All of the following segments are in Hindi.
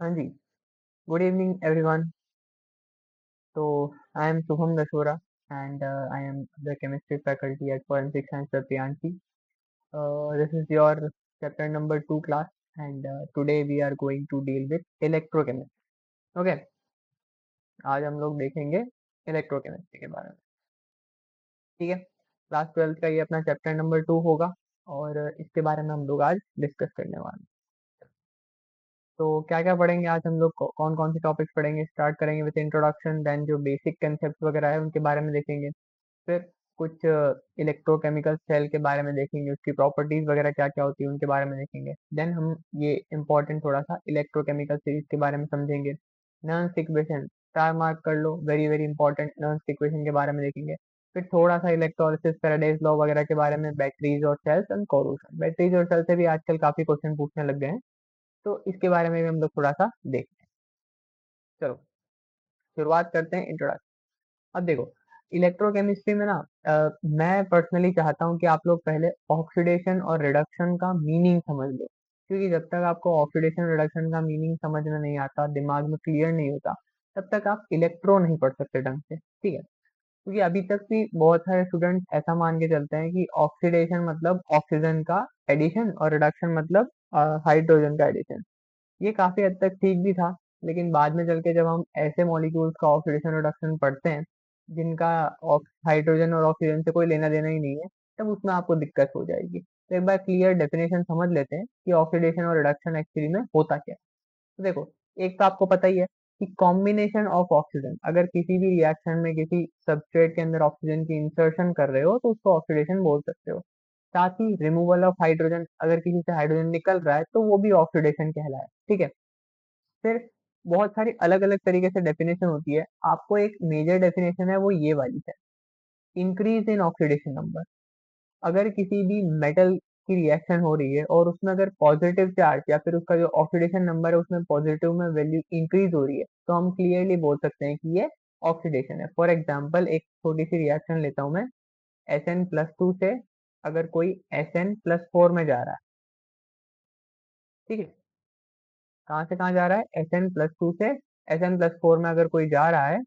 हाँ जी, गुड इवनिंग एवरीवन। तो I am Shubham Dashora and I am the chemistry faculty at Forensic Science Pratiyanchi. This is your chapter number 2 class and today we are going to deal with electrochemistry. Okay, आज हम लोग देखेंगे इलेक्ट्रोकेमिस्ट्री के बारे में। ठीक है, क्लास 12 का ये अपना चैप्टर नंबर 2 होगा और इसके बारे में हम लोग आज डिस्कस करने वाले हैं। तो क्या क्या पढ़ेंगे आज हम लोग, कौन कौन से टॉपिक्स पढ़ेंगे? स्टार्ट करेंगे विद इंट्रोडक्शन, देन जो बेसिक कंसेप्ट वगैरह है उनके बारे में देखेंगे। फिर कुछ इलेक्ट्रोकेमिकल सेल के बारे में देखेंगे, उसकी प्रॉपर्टीज वगैरह क्या क्या होती है उनके बारे में देखेंगे। देन हम ये इम्पोर्टेंट थोड़ा सा इलेक्ट्रोकेमिकल सीरीज के बारे में समझेंगे। नर्न्स इक्वेशन, स्टार मार्क कर लो, वेरी वेरी इंपॉर्टेंट। नर्न्स इक्वेशन के बारे में देखेंगे। फिर थोड़ा सा इलेक्ट्रोलिसिस, फैराडेज लॉ वगैरह के बारे में, बैटरीज और सेल्स एंड कोरोशन। बैटरीज और सेल से भी आजकल काफी क्वेश्चन पूछने लग गए हैं, तो इसके बारे में भी हम लोग थोड़ा सा देखते हैं। चलो शुरुआत करते हैं इंट्रोडक्शन। अब देखो, इलेक्ट्रोकेमिस्ट्री में ना मैं पर्सनली चाहता हूँ कि आप लोग पहले ऑक्सीडेशन और रिडक्शन का मीनिंग समझ लो, क्योंकि जब तक आपको ऑक्सीडेशन रिडक्शन का मीनिंग समझ में नहीं आता, दिमाग में क्लियर नहीं होता, तब तक आप इलेक्ट्रो नहीं पढ़ सकते ढंग से। ठीक है, क्योंकि अभी तक भी बहुत सारे स्टूडेंट ऐसा मान के चलते हैं कि ऑक्सीडेशन मतलब ऑक्सीजन का एडिशन और रिडक्शन मतलब हाइड्रोजन का एडिशन। ये काफी हद तक ठीक भी था, लेकिन बाद में चल के जब हम ऐसे मॉलिक्यूल्स का ऑक्सीडेशन रिडक्शन पढ़ते हैं जिनका हाइड्रोजन और ऑक्सीजन से कोई लेना देना ही नहीं है, तब उसमें आपको दिक्कत हो जाएगी। तो एक बार क्लियर डेफिनेशन समझ लेते हैं कि ऑक्सीडेशन और रिडक्शन एक्चुअली में होता क्या है। तो देखो, एक तो आपको पता ही है कि कॉम्बिनेशन ऑफ ऑक्सीजन, अगर किसी भी रिएक्शन में किसी सबस्ट्रेट के अंदर ऑक्सीजन की इंसर्शन कर रहे हो तो उसको ऑक्सीडेशन बोल सकते हो। साथ ही रिमूवल ऑफ हाइड्रोजन, अगर किसी से हाइड्रोजन निकल रहा है तो वो भी ऑक्सीडेशन कहलाए। ठीक है, फिर बहुत सारी अलग अलग तरीके से डेफिनेशन होती है। आपको एक मेजर डेफिनेशन है, वो ये वाली है, इंक्रीज इन ऑक्सीडेशन नंबर। अगर किसी भी मेटल की रिएक्शन हो रही है और उसमें अगर पॉजिटिव चार्ज या फिर उसका जो ऑक्सीडेशन नंबर है उसमें पॉजिटिव में वैल्यू इंक्रीज हो रही है, तो हम क्लियरली बोल सकते हैं कि ये ऑक्सीडेशन है। फॉर एग्जाम्पल, एक छोटी सी रिएक्शन लेता हूं मैं। Sn+2 से अगर कोई Sn+4 में जा रहा है, ठीक है, कहाँ से कहाँ जा रहा है? Sn+2 से Sn+4 में अगर कोई जा रहा है,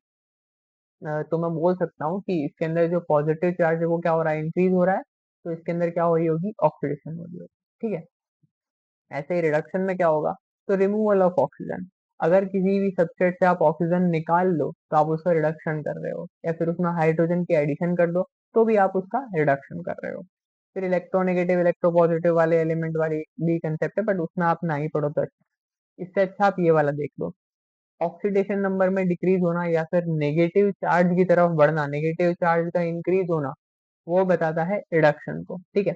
तो मैं बोल सकता हूँ कि इसके अंदर जो पॉजिटिव चार्ज है वो क्या हो रहा है? इंक्रीज हो रहा है। तो इसके अंदर क्या हो रही होगी? ऑक्सीडेशन हो रही होगी। ठीक है, ऐसे ही रिडक्शन में क्या होगा? तो रिमूवल ऑफ ऑक्सीजन। अगर किसी भी सबस्ट्रेट से आप ऑक्सीजन निकाल लो तो आप उसका रिडक्शन कर रहे हो, या फिर उसमें हाइड्रोजन की एडिशन कर दो तो भी आप उसका रिडक्शन कर रहे हो। फिर इलेक्ट्रोनेगेटिव इलेक्ट्रोपॉजिटिव वाले एलिमेंट वाली भी कंसेप्ट है, बट उसमें आप ना ही पढ़ो तो अच्छा। इससे अच्छा आप ये वाला देख लो, ऑक्सीडेशन नंबर में डिक्रीज होना या फिर नेगेटिव चार्ज की तरफ बढ़ना, नेगेटिव चार्ज का इंक्रीज होना, वो बताता है रिडक्शन को। ठीक है,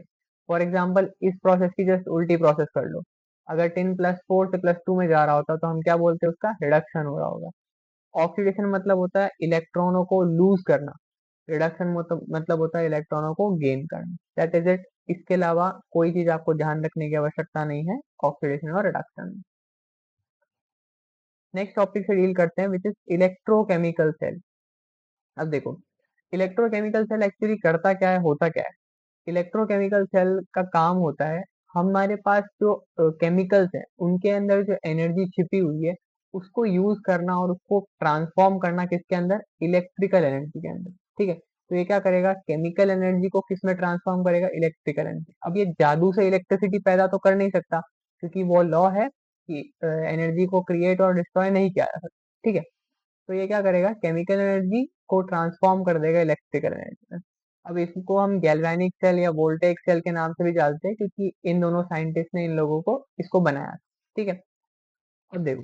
फॉर एग्जाम्पल इस प्रोसेस की जस्ट उल्टी प्रोसेस कर लो। अगर 10+4 से +2 में जा रहा होता तो हम क्या बोलते हैं? उसका रिडक्शन हो रहा होगा। ऑक्सीडेशन मतलब होता है इलेक्ट्रॉनों को लूज करना, रिडक्शन मतलब होता है इलेक्ट्रॉनों को गेन करना। That is it. इसके अलावा कोई चीज आपको ध्यान रखने की आवश्यकता नहीं है ऑक्सीडेशन और रिडक्शन में। नेक्स्ट टॉपिक से डील करते हैं विच इज इलेक्ट्रोकेमिकल सेल। अब देखो, इलेक्ट्रोकेमिकल सेल एक्चुअली करता क्या है, होता क्या है? इलेक्ट्रोकेमिकल सेल का काम होता है, हमारे पास जो केमिकल्स हैं उनके अंदर जो एनर्जी छिपी हुई है उसको यूज करना और उसको ट्रांसफॉर्म करना किसके अंदर? इलेक्ट्रिकल एनर्जी के अंदर। ठीक है, तो ये क्या करेगा? केमिकल एनर्जी को किस में ट्रांसफॉर्म करेगा? Electrical energy. अब ये जादू से इलेक्ट्रिसिटी पैदा तो कर नहीं सकता, क्योंकि वो लॉ है कि एनर्जी को क्रिएट और डिस्ट्रॉय नहीं किया जा सकता। ठीक है, तो ये क्या करेगा? केमिकल एनर्जी को ट्रांसफॉर्म कर देगा इलेक्ट्रिकल एनर्जी में। अब इसको हम गैल्वेनिक सेल या वोल्टेइक सेल के नाम से भी जानते हैं, क्योंकि इन दोनों साइंटिस्ट ने इन लोगों को इसको बनाया। ठीक है, अब देखो,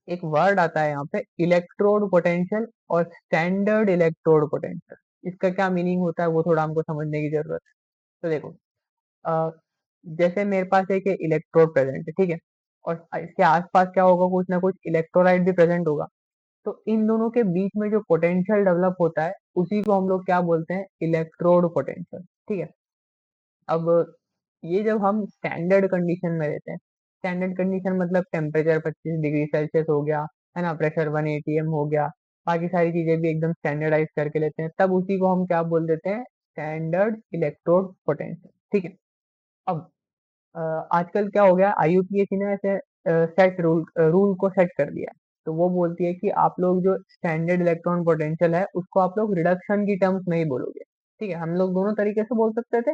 एक वर्ड आता है यहाँ पे, इलेक्ट्रोड पोटेंशियल और स्टैंडर्ड इलेक्ट्रोड पोटेंशियल। इसका क्या मीनिंग होता है वो थोड़ा हमको समझने की जरूरत है। तो देखो, अ, जैसे मेरे पास एक इलेक्ट्रोड प्रेजेंट है, ठीक है, और इसके आसपास क्या होगा? कुछ ना कुछ इलेक्ट्रोलाइट भी प्रेजेंट होगा। तो इन दोनों के बीच में जो पोटेंशियल डेवलप होता है उसी को हम लोग क्या बोलते हैं? Electrode potential. ठीक है, अब ये जब हम स्टैंडर्ड कंडीशन में रहते हैं, स्टैंडर्ड कंडीशन मतलब टेम्परेचर 25 डिग्री सेल्सियस हो गया, है ना, प्रेशर 1 atm हो गया, बाकी सारी चीजें भी एकदम स्टैंडर्डाइज करके लेते हैं, तब उसी को हम क्या बोल देते हैं? Standard electrode potential. ठीक है, अब अ, आजकल क्या हो गया, IUPAC ने ऐसे सेट रूल को सेट कर दिया है। तो वो बोलती है कि आप लोग जो स्टैंडर्ड इलेक्ट्रॉन पोटेंशियल है उसको आप लोग रिडक्शन की टर्म्स में ही बोलोगे। ठीक है, हम लोग दोनों तरीके से बोल सकते थे।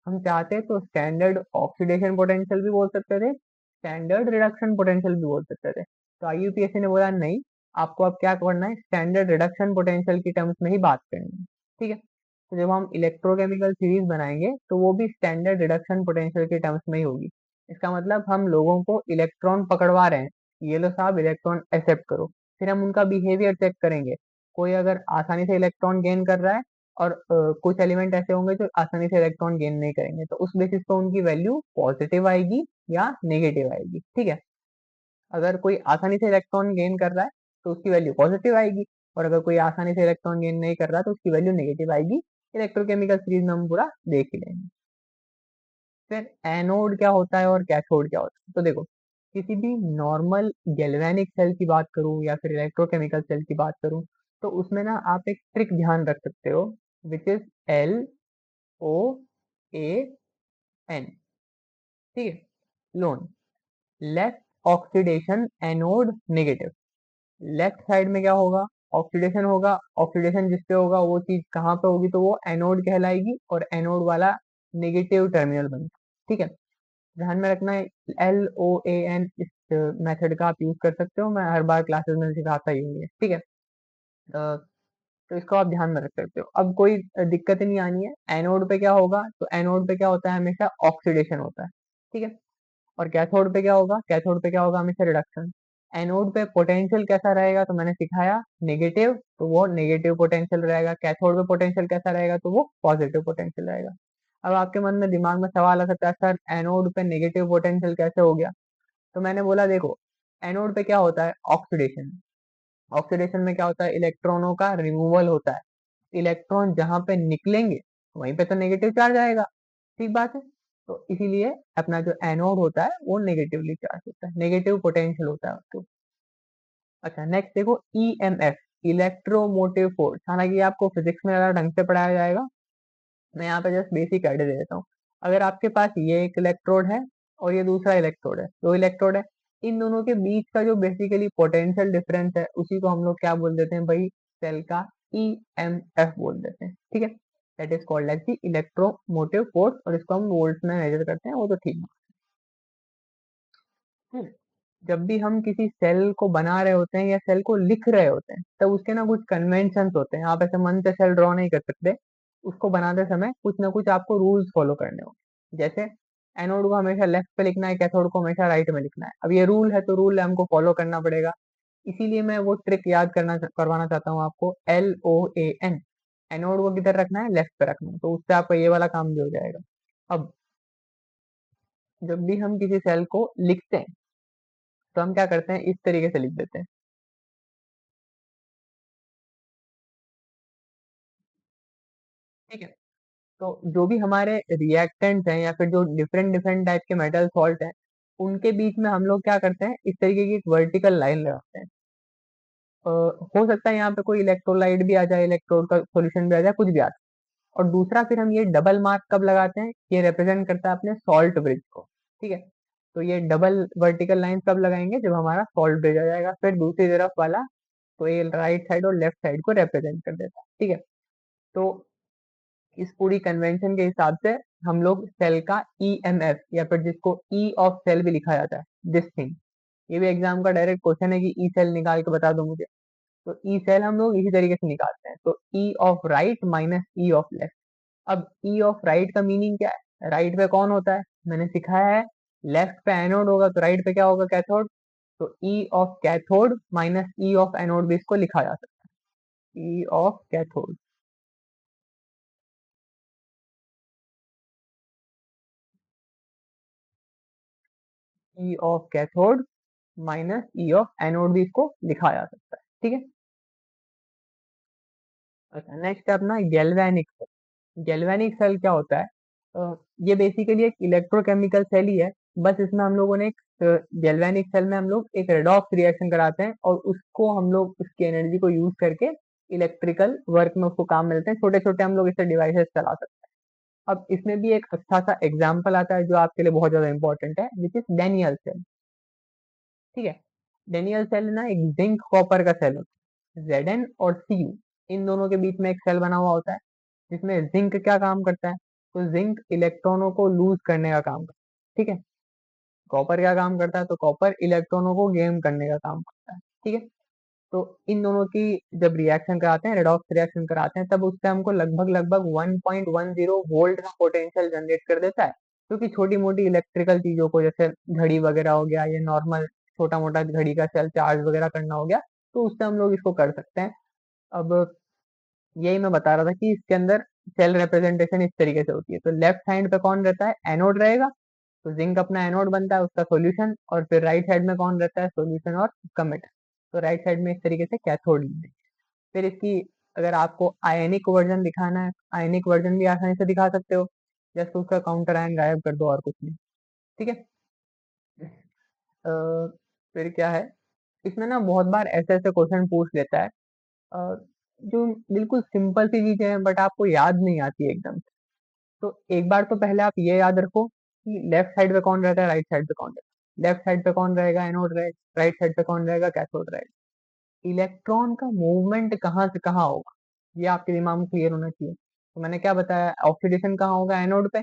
हम चाहते तो स्टैंडर्ड ऑक्सीडेशन पोटेंशियल भी बोल सकते थे, स्टैंडर्ड रिडक्शन पोटेंशियल भी बोल सकते थे। तो आईयूपीएससी ने बोला नहीं, आपको अब क्या करना है, स्टैंडर्ड रिडक्शन पोटेंशियल की टर्म्स में ही बात करनी है। ठीक है, तो जब हम इलेक्ट्रोकेमिकल सीरीज बनाएंगे तो वो भी स्टैंडर्ड रिडक्शन पोटेंशियल के टर्म्स में ही होगी। इसका मतलब हम लोगों को इलेक्ट्रॉन पकड़वा रहे हैं, ये लो साहब इलेक्ट्रॉन एक्सेप्ट करो। फिर हम उनका बिहेवियर चेक करेंगे। कोई अगर आसानी से इलेक्ट्रॉन गेन कर रहा है और कुछ एलिमेंट ऐसे होंगे जो आसानी से इलेक्ट्रॉन गेन नहीं करेंगे, तो उस बेसिस पे उनकी वैल्यू पॉजिटिव आएगी या नेगेटिव आएगी। ठीक है, अगर कोई आसानी से इलेक्ट्रॉन गेन कर रहा है तो उसकी वैल्यू पॉजिटिव आएगी, और अगर कोई आसानी से इलेक्ट्रॉन गेन नहीं कर रहा तो उसकी वैल्यू नेगेटिव आएगी। इलेक्ट्रोकेमिकल सीरीज में हम पूरा देख ही लेंगे। फिर एनोड क्या होता है और कैथोड क्या होता है, तो देखो, किसी भी नॉर्मल गैल्वेनिक सेल की बात करूं या फिर इलेक्ट्रोकेमिकल सेल की बात करूं, तो उसमें ना आप एक ट्रिक ध्यान रख सकते हो, विच इज LOAN। ठीक है, loan, left oxidation anode negative. Left side में क्या होगा, ऑक्सीडेशन होगा। ऑक्सीडेशन जिसपे होगा वो चीज कहाँ पे होगी, तो वो एनोड कहलाएगी, और एनोड वाला नेगेटिव टर्मिनल बनेगा। ठीक है, ध्यान में रखना है, LOAN इस मेथड का आप यूज कर सकते हो, मैं हर बार क्लासेस में सिखाता ही हूँ ये। ठीक है, तो इसको आप ध्यान में रख सकते हो। अब कोई दिक्कत नहीं आनी है। एनोड पे क्या होगा, तो एनोड पे क्या होता है, हमेशा ऑक्सीडेशन होता है। ठीक है, और कैथोड पे क्या होगा, कैथोड पे क्या होगा, हमेशा रिडक्शन। एनोड पे पोटेंशियल कैसा रहेगा, तो मैंने सिखाया नेगेटिव, तो वो नेगेटिव पोटेंशियल रहेगा। कैथोड पे पोटेंशियल कैसा रहेगा, तो वो पॉजिटिव पोटेंशियल रहेगा। अब आपके मन में दिमाग में सवाल आ सकता है, सर एनोड पे नेगेटिव पोटेंशियल कैसे हो गया। तो मैंने बोला देखो, एनोड पे क्या होता है, ऑक्सीडेशन। ऑक्सीडेशन में क्या होता है, इलेक्ट्रॉनों का रिमूवल होता है। इलेक्ट्रॉन जहां पे निकलेंगे वहीं पे तो नेगेटिव चार्ज आएगा। ठीक बात है, तो इसीलिए अपना जो एनोड होता है वो नेगेटिवली चार्ज होता है, नेगेटिव पोटेंशियल होता है उसको। अच्छा, नेक्स्ट देखो, EMF, इलेक्ट्रोमोटिव फोर्स। हालांकि ये आपको फिजिक्स में ज्यादा ढंग से पढ़ाया जाएगा, मैं यहाँ पे जस्ट बेसिक आइडिया दे देता हूँ। अगर आपके पास ये एक इलेक्ट्रोड है और ये दूसरा इलेक्ट्रोड है, दो इलेक्ट्रोड है, इन दोनों के बीच का जो बेसिकली पोटेंशियल डिफरेंस है उसी को हम लोग क्या बोल देते हैं भाई, सेल का EMF बोल देते हैं। ठीक है, that is called as the electromotive force, और इसको हम वोल्ट्स में मेजर करते हैं, वो तो ठीक है। जब भी हम किसी सेल को बना रहे होते हैं या सेल को लिख रहे होते हैं, तब उसके ना कुछ कन्वेंशंस होते हैं। आप ऐसे मन से सेल ड्रॉ नहीं कर सकते, उसको बनाते समय कुछ ना कुछ आपको रूल्स फॉलो करने होंगे। जैसे एनोड को हमेशा लेफ्ट पे लिखना है, कैथोड को हमेशा राइट में लिखना है। अब ये रूल है तो रूल हमको फॉलो करना पड़ेगा। इसीलिए मैं वो ट्रिक याद करवाना चाहता हूँ आपको, LOAN। एनोड को किधर रखना है, लेफ्ट पे रखना है, तो उससे आपका ये वाला काम भी हो जाएगा। अब जब भी हम किसी सेल को लिखते हैं तो हम क्या करते हैं, इस तरीके से लिख देते हैं। ठीक है, तो जो भी हमारे रिएक्टेंट्स हैं या फिर जो डिफरेंट डिफरेंट टाइप के मेटल सॉल्ट हैं, उनके बीच में हम लोग क्या करते हैं, इस तरीके की एक वर्टिकल लाइन लगाते हैं। हो सकता है यहाँ पे कोई इलेक्ट्रोलाइट भी आ जाए, इलेक्ट्रोड का सॉल्यूशन भी आ जाए, कुछ भी आ जाए। और दूसरा फिर हम ये डबल मार्क कब लगाते हैं, ये रिप्रेजेंट करता है अपने सॉल्ट ब्रिज को। ठीक है, तो ये डबल वर्टिकल लाइन कब लगाएंगे, जब हमारा सॉल्ट ब्रिज आ जाएगा। फिर दूसरी तरफ वाला, तो ये राइट साइड और लेफ्ट साइड को रिप्रेजेंट कर देता है। ठीक है, तो इस पूरी कन्वेंशन के हिसाब से हम लोग सेल का EMF, या फिर जिसको E ऑफ सेल भी लिखा जाता है, दिस थिंग, ये भी एग्जाम का डायरेक्ट क्वेश्चन है कि ई सेल निकाल के बता दो मुझे। तो ई सेल हम लोग इसी तरीके से निकालते हैं, तो E of right minus E of left. अब E ऑफ राइट का मीनिंग क्या है, राइट पे कौन होता है, मैंने सिखाया है, लेफ्ट पे एनोड होगा तो राइट पे क्या होगा, कैथोड। तो E of cathode minus E of anode भी इसको लिखा जा सकता है, E of cathode. E of cathode minus E of anode भी इसको लिखा जा सकता है। ठीक है, अच्छा, नेक्स्ट है अपना गैल्वेनिक सेल। गैल्वेनिक सेल क्या होता है, ये बेसिकली एक इलेक्ट्रोकेमिकल सेल ही है। बस इसमें हम लोगों ने एक गैल्वेनिक सेल में हम लोग एक रेडॉक्स रिएक्शन कराते हैं, और उसको हम लोग उसकी एनर्जी को यूज करके इलेक्ट्रिकल वर्क में उसको काम मिलते हैं। छोटे छोटे हम लोग इससे डिवाइसेस चला सकते हैं। अब इसमें भी एक अच्छा सा एग्जाम्पल आता है जो आपके लिए बहुत ज्यादा इंपॉर्टेंट है, विच इज डैनियल सेल। ठीक है। डेनियल सेल ना एक जिंक कॉपर का सेल होता है। Zn और Cu इन दोनों के बीच में एक सेल बना हुआ होता है, जिसमें जिंक क्या काम करता है, तो जिंक इलेक्ट्रॉनों को लूज करने का काम करता है। ठीक है। कॉपर क्या काम करता है, तो कॉपर इलेक्ट्रॉनों को गेन करने का काम करता है। ठीक है। तो इन दोनों की जब रिएक्शन कराते हैं, रेडॉक्स रिएक्शन कराते हैं, तब उससे हमको लगभग लगभग 1.10 वोल्ट का पोटेंशियल जनरेट कर देता है, क्योंकि छोटी मोटी इलेक्ट्रिकल चीजों को, जैसे घड़ी वगैरह हो गया, या नॉर्मल छोटा मोटा घड़ी का सेल चार्ज वगैरह करना हो गया, तो उससे हम लोग इसको कर सकते हैं। अब यही मैं बता रहा था कि इसके अंदर सेल रिप्रेजेंटेशन इस तरीके से होती है। तो लेफ्ट साइड पे कौन रहता है, एनोड रहेगा, तो जिंक अपना एनोड बनता है, उसका सॉल्यूशन, और फिर राइट साइड में कौन रहता है, सॉल्यूशन और उसका मेटल। तो राइट साइड में इस तरीके से कैथोड। फिर इसकी अगर आपको आयनिक वर्जन दिखाना है, आयनिक वर्जन भी आसानी से दिखा सकते हो, जैसे उसका काउंटर आयन गायब कर दो और कुछ नहीं। ठीक है। अ, फिर क्या है, इसमें ना बहुत बार ऐसे ऐसे क्वेश्चन पूछ लेता है, अ, जो बिल्कुल सिंपल सी चीजें हैं, बट आपको याद नहीं आती एकदम से। तो एक बार तो पहले आप ये याद रखो कि लेफ्ट साइड पे कौन रहता है, राइट साइड पे कौन रहता है। लेफ्ट साइड पे कौन रहेगा, एनोड रहेगा, राइट साइड पे कौन रहेगा, कैथोड रहेगा। इलेक्ट्रॉन का मूवमेंट कहाँ से कहाँ होगा, ये आपके दिमाग में क्लियर होना चाहिए। तो मैंने क्या बताया, ऑक्सीडेशन कहाँ होगा, एनोड पे।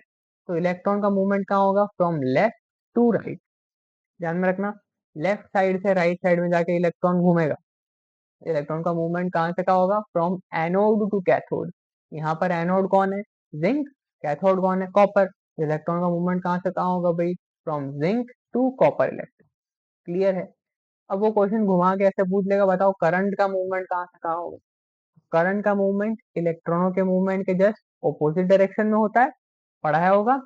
तो इलेक्ट्रॉन का मूवमेंट कहाँ होगा, फ्रॉम लेफ्ट टू राइट। ध्यान में रखना, लेफ्ट साइड से राइट साइड में जाके इलेक्ट्रॉन घूमेगा। इलेक्ट्रॉन का मूवमेंट कहाँ से कहाँ होगा, फ्रॉम एनोड टू कैथोड। यहाँ पर एनोड कौन है, जिंक। कैथोड कौन है, कॉपर। इलेक्ट्रॉन का मूवमेंट कहाँ से कहाँ होगा भाई, from zinc to copper electron. Clear है। अब वो क्वेश्चन घुमा के ऐसे पूछ लेगा, बताओ करंट का मूवमेंट कहाँ से कहाँ होगा। करंट का मूवमेंट इलेक्ट्रॉनों के मूवमेंट के जस्ट ऑपोजिट डायरेक्शन में होता है, पढ़ाया होगा।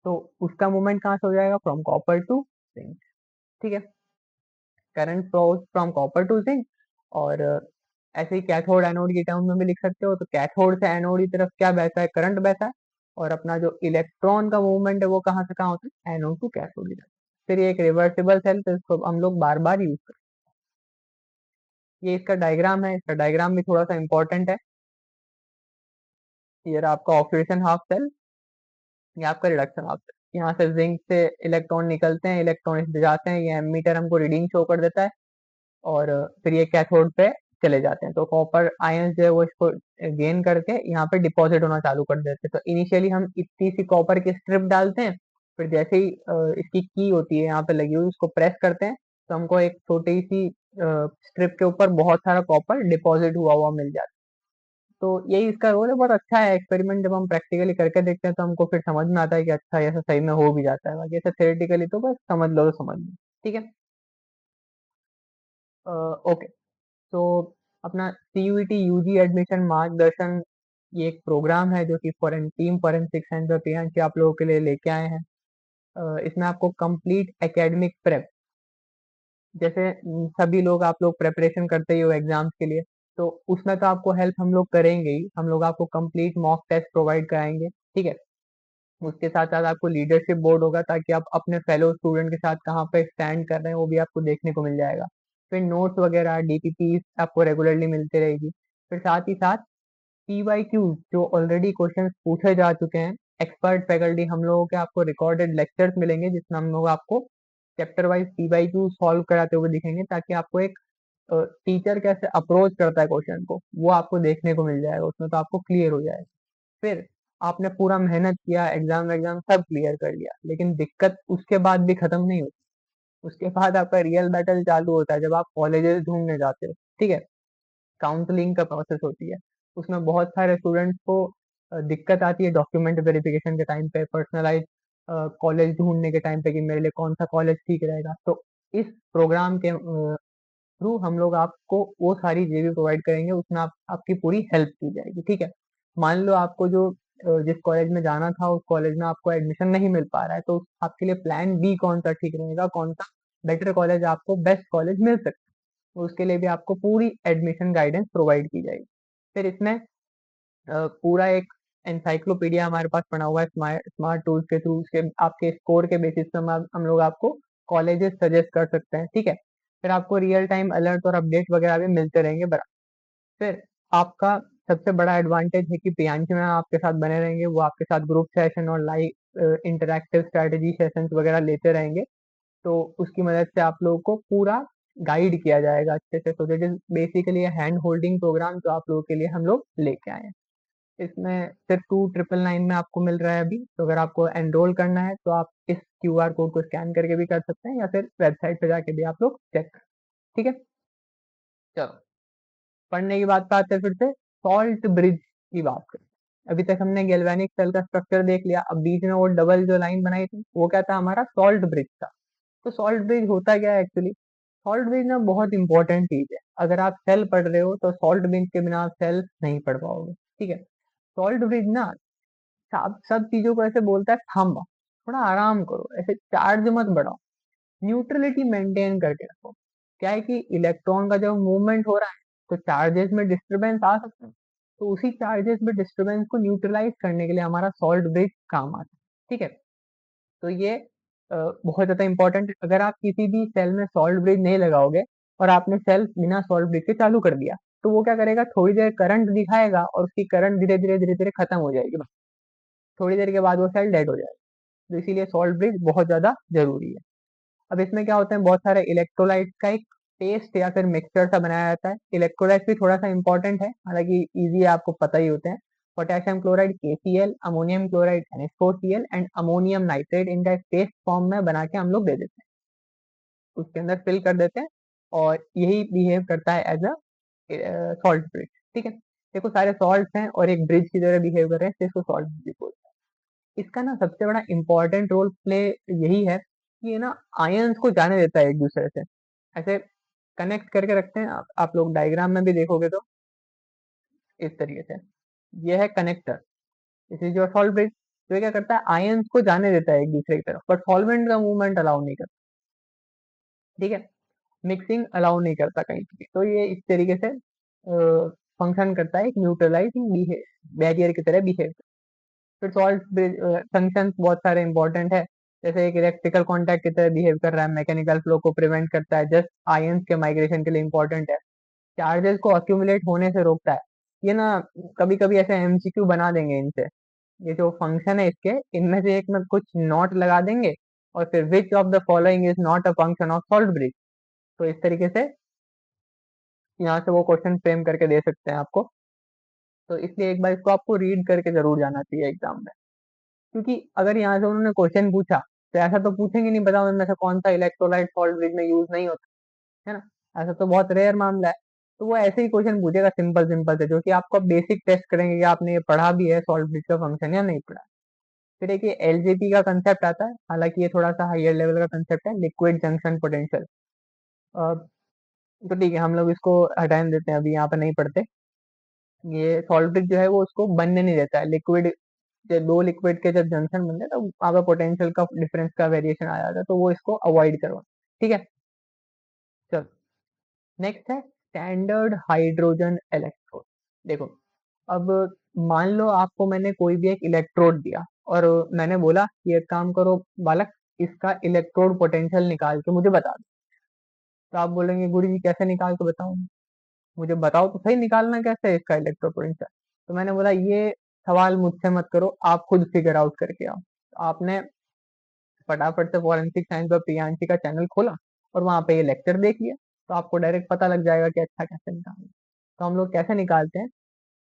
तो उसका मूवमेंट कहाँ से हो जाएगा, फ्रॉम कॉपर टू जिंक। ठीक है। Current flows from copper to zinc. और ऐसे ही कैथोड एनोड की टर्म में भी लिख सकते हो, तो कैथोड से एनोड की तरफ क्या बहता है, करंट बहता है। और अपना जो इलेक्ट्रॉन का मूवमेंट है वो कहाँ से कहाँ होता है, एनोड टू कैथोड की तरफ। फिर ये एक रिवर्सिबल सेल, तो इसको हम लोग बार बार यूज करते हैं। ये इसका डायग्राम है, इसका डायग्राम भी थोड़ा सा इंपॉर्टेंट है। ये रहा आपका ऑक्सीडेशन हाफ सेल, ये आपका रिडक्शन हाफ सेल। यहाँ से जिंक से इलेक्ट्रॉन निकलते हैं, इलेक्ट्रॉन इस पे जाते हैं, ये एमीटर हमको रीडिंग शो कर देता है। और फिर ये कैथोड पे चले जाते हैं, तो कॉपर आयन जो है वो इसको गेन करके यहाँ पे डिपॉजिट होना चालू कर देते हैं। तो इनिशियली हम इतनी सी कॉपर की स्ट्रिप डालते हैं, फिर जैसे ही इसकी की होती है यहाँ पे लगी हुई, उसको प्रेस करते हैं, तो हमको एक छोटी सी स्ट्रिप के ऊपर बहुत सारा कॉपर डिपॉजिट हुआ हुआ मिल जाता है। तो यही इसका रोल है। बहुत अच्छा है एक्सपेरिमेंट, जब हम प्रैक्टिकली करके देखते हैं तो हमको फिर समझ में आता है कि अच्छा ऐसा सही में हो भी जाता है। बाकी ऐसे थ्योरेटिकली तो बस समझ लो तो समझ लो। ठीक है। ओके। तो अपना सीयूईटी यूजी एडमिशन मार्गदर्शन, ये एक प्रोग्राम है जो कि टीम फॉरेंसिक साइंस और प्रियांशी आप लोगों के लिए लेके आए हैं। इसमें आपको कंप्लीट एकेडमिक प्रेप, जैसे सभी लोग आप लोग प्रेपरेशन करते ही हो एग्जाम्स के लिए, तो उसमें तो आपको हेल्प हम लोग करेंगे ही। हम लोग आपको कंप्लीट मॉक टेस्ट प्रोवाइड कराएंगे। ठीक है। उसके साथ साथ आपको लीडरशिप बोर्ड होगा, ताकि आप अपने फेलो स्टूडेंट के साथ कहाँ पे स्टैंड कर रहे हैं वो भी आपको देखने को मिल जाएगा। फिर नोट्स वगैरह डीपीपी आपको रेगुलरली मिलते रहेगी। फिर साथ ही साथ पीवाईक्यू जो ऑलरेडी क्वेश्चंस पूछे जा चुके हैं, एक्सपर्ट फैकल्टी हम लोगों के आपको रिकॉर्डेड लेक्चर्स मिलेंगे, जिसमें हम लोग आपको चैप्टर वाइज पीवाईक्यू सॉल्व कराते हुए दिखेंगे, ताकि आपको एक टीचर कैसे अप्रोच करता है क्वेश्चन को वो आपको देखने को मिल जाएगा उसमें, तो आपको क्लियर हो जाएगा। फिर आपने पूरा मेहनत किया, एग्जाम एग्जाम सब क्लियर कर लिया, लेकिन दिक्कत उसके बाद भी खत्म नहीं होती। उसके बाद आपका रियल बैटल चालू होता है, जब आप कॉलेजेस ढूंढने जाते हो। ठीक है। काउंसलिंग का प्रोसेस होती है, उसमें बहुत सारे स्टूडेंट्स को दिक्कत आती है डॉक्यूमेंट वेरिफिकेशन के टाइम पे, पर्सनलाइज कॉलेज ढूंढने के टाइम पे कि मेरे लिए कौन सा कॉलेज ठीक रहेगा। तो इस प्रोग्राम के थ्रू हम लोग आपको वो सारी चीजें प्रोवाइड करेंगे, उसमें आपकी पूरी हेल्प की जाएगी। ठीक है। मान लो आपको जो जिस कॉलेज में जाना था उस कॉलेज में आपको एडमिशन नहीं मिल पा रहा है, तो आपके लिए प्लान बी कौन सा ठीक रहेगा, कौन सा बेटर कॉलेज आपको बेस्ट कॉलेज मिल सकता है, तो उसके लिए भी आपको पूरी एडमिशन गाइडेंस प्रोवाइड की जाएगी। फिर इसमें पूरा एक एनसाइक्लोपीडिया हमारे पास पड़ा हुआ है स्मार्ट स्मार्ट टूल्स के थ्रू, उसके आपके स्कोर के बेसिस पे हम लोग आपको कॉलेजेस सजेस्ट कर सकते हैं। ठीक है। फिर आपको रियल टाइम अलर्ट और अपडेट वगैरह भी मिलते रहेंगे बराबर। फिर आपका सबसे बड़ा एडवांटेज है कि प्रियांशी मैम आपके साथ बने रहेंगे, वो आपके साथ ग्रुप सेशन और लाइव इंटरैक्टिव स्ट्रेटेजी सेशंस वगैरह लेते रहेंगे। तो उसकी मदद से आप लोगों को पूरा गाइड किया जाएगा अच्छे से। So that is basically hand holding program जो आप लोगों के लिए हम लोग लेके आए हैं। इसमें सिर्फ 2999 में आपको मिल रहा है अभी। तो अगर आपको एनरोल करना है तो आप इस क्यूआर कोड को स्कैन करके भी कर सकते हैं, या फिर वेबसाइट पे जाके भी आप लोग चेक कर। ठीक है, चलो पढ़ने की बात पे आते हैं फिर से। सॉल्ट ब्रिज की बात करें। अभी तक हमने गैल्वेनिक सेल का स्ट्रक्चर देख लिया। अब बीच में वो डबल जो लाइन बनाई थी वो क्या था, हमारा सॉल्ट ब्रिज था। तो सॉल्ट ब्रिज होता क्या है एक्चुअली? सॉल्ट ब्रिज ना बहुत इंपॉर्टेंट चीज है। अगर आप सेल पढ़ रहे हो तो सॉल्ट ब्रिज के बिना आप सेल नहीं पढ़ पाओगे। ठीक है, सॉल्ट ब्रिज ना सब सब चीजों को ऐसे बोलता है, थंब थोड़ा आराम करो, ऐसे चार्ज मत बढ़ाओ, न्यूट्रलिटी मेंटेन करके रखो। क्या है कि इलेक्ट्रॉन का जब मूवमेंट हो रहा है तो चार्जेस में डिस्टरबेंस आ सकता है। तो उसी चार्जेस में डिस्टरबेंस को न्यूट्रलाइज करने के लिए हमारा सॉल्ट ब्रिज काम आता है। ठीक है, तो ये बहुत ज्यादा इंपॉर्टेंट। अगर आप किसी भी सेल में सॉल्ट ब्रिज नहीं लगाओगे और आपने सेल बिना सॉल्ट ब्रिज के चालू कर दिया, तो वो क्या करेगा, थोड़ी देर करंट दिखाएगा और उसकी करंट धीरे धीरे धीरे धीरे खत्म हो जाएगी। थोड़ी देर के बाद वो सेल डेड हो जाएगा। तो इसीलिए सॉल्ट ब्रिज बहुत ज्यादा जरूरी है। अब इसमें क्या होता है, बहुत सारे इलेक्ट्रोलाइट का एक पेस्ट या फिर मिक्सचर सा बनाया जाता है। इलेक्ट्रोलाइट भी थोड़ा सा इंपॉर्टेंट है, हालांकि इजी है, आपको पता ही होते हैं। Potassium chloride KCl, ammonium chloride NH4Cl and ammonium nitrate, इनका एक पेस्ट फॉर्म में बना के हम लोग दे देते हैं, उसके अंदर फिल कर देते हैं, और यही बिहेव करता है एज अ सॉल्ट ब्रिज। ठीक है, देखो सारे सॉल्ट हैं और एक ब्रिज की तरह बिहेव कर रहे हैं, तो इसको सॉल्ट ब्रिज बोलते हैं। इसका ना सबसे बड़ा इंपॉर्टेंट रोल प्ले यही है कि ये ना आयंस को जाने देता है एक दूसरे से, ऐसे कनेक्ट करके रखते हैं। आप लोग डायग्राम में भी देखोगे तो इस तरीके से ये है connector, this is your salt bridge. तो ये क्या करता है, आयंस को जाने देता है एक दूसरे की तरफ, बट सॉल्वेंट का मूवमेंट अलाउ नहीं करता। ठीक है, मिक्सिंग अलाउ नहीं करता कहीं पे भी। तो ये इस तरीके से फंक्शन करता है, एक न्यूट्रलाइजिंग बैरियर की तरह बिहेव। फिर सॉल्ट फंक्शन बहुत सारे इंपॉर्टेंट है, जैसे एक इलेक्ट्रिकल कॉन्टैक्ट की तरह बिहेव कर रहा है, मैकेनिकल फ्लो को प्रिवेंट करता है, जस्ट आयंस के माइग्रेशन के लिए इंपॉर्टेंट है, चार्जेस को अक्यूमुलेट होने से रोकता है। ये ना कभी कभी ऐसे MCQ बना देंगे इनसे, ये जो फंक्शन है इसके, इनमें से एक में कुछ नॉट लगा देंगे और फिर which of the following is not a function of salt bridge. तो इस तरीके से यहाँ से वो क्वेश्चन फ्रेम करके दे सकते हैं आपको। तो इसलिए एक बार इसको आपको रीड करके जरूर जाना चाहिए एग्जाम में, क्योंकि अगर यहाँ से उन्होंने क्वेश्चन पूछा तो ऐसा तो पूछेंगे नहीं, बताओ इनमें से कौन सा इलेक्ट्रोलाइट सॉल्ट ब्रिज में यूज नहीं होता, है ना। ऐसा तो बहुत रेयर मामला है। तो वो ऐसे ही क्वेश्चन पूछेगा सिंपल सिंपल से, जो कि आपको बेसिक टेस्ट करेंगे कि आपने ये पढ़ा भी है सॉल्ट ब्रिज का फंक्शन या नहीं पढ़ा। फिर एक ये LJP का कंसेप्ट आता है, हालांकि ये थोड़ा सा हायर लेवल का कंसेप्ट है, लिक्विड जंक्शन पोटेंशियल। तो ठीक है, हम लोग इसको हटाने देते हैं, अभी यहाँ पे नहीं पढ़ते। ये सॉल्ट ब्रिज जो है वो उसको बनने नहीं देता है। लिक्विड, जब दो लिक्विड के जब जंक्शन बनते हैं तो वहाँ पे पोटेंशियल का डिफरेंस का वेरिएशन आ जाता है, तो वो इसको अवॉइड करवा। ठीक है, चलो नेक्स्ट है स्टैंडर्ड हाइड्रोजन इलेक्ट्रोड। देखो, अब मान लो आपको मैंने कोई भी एक इलेक्ट्रोड दिया और मैंने बोला कि एक काम करो बालक, इसका इलेक्ट्रोड पोटेंशियल निकाल के मुझे बता दो। तो आप बोलेंगे गुरु जी कैसे निकाल के बताऊं, मुझे बताओ तो सही निकालना कैसे है इसका इलेक्ट्रोड पोटेंशियल। तो मैंने बोला ये सवाल मुझसे मत करो, आप खुद फिगर आउट करके आओ। तो आपने फटाफट से फॉरेंसिक साइंस पर प्रियांशी का चैनल खोला और वहां पे ये लेक्चर देख लिया, तो आपको डायरेक्ट पता लग जाएगा कि अच्छा कैसे निकालना। तो हम लोग कैसे निकालते हैं,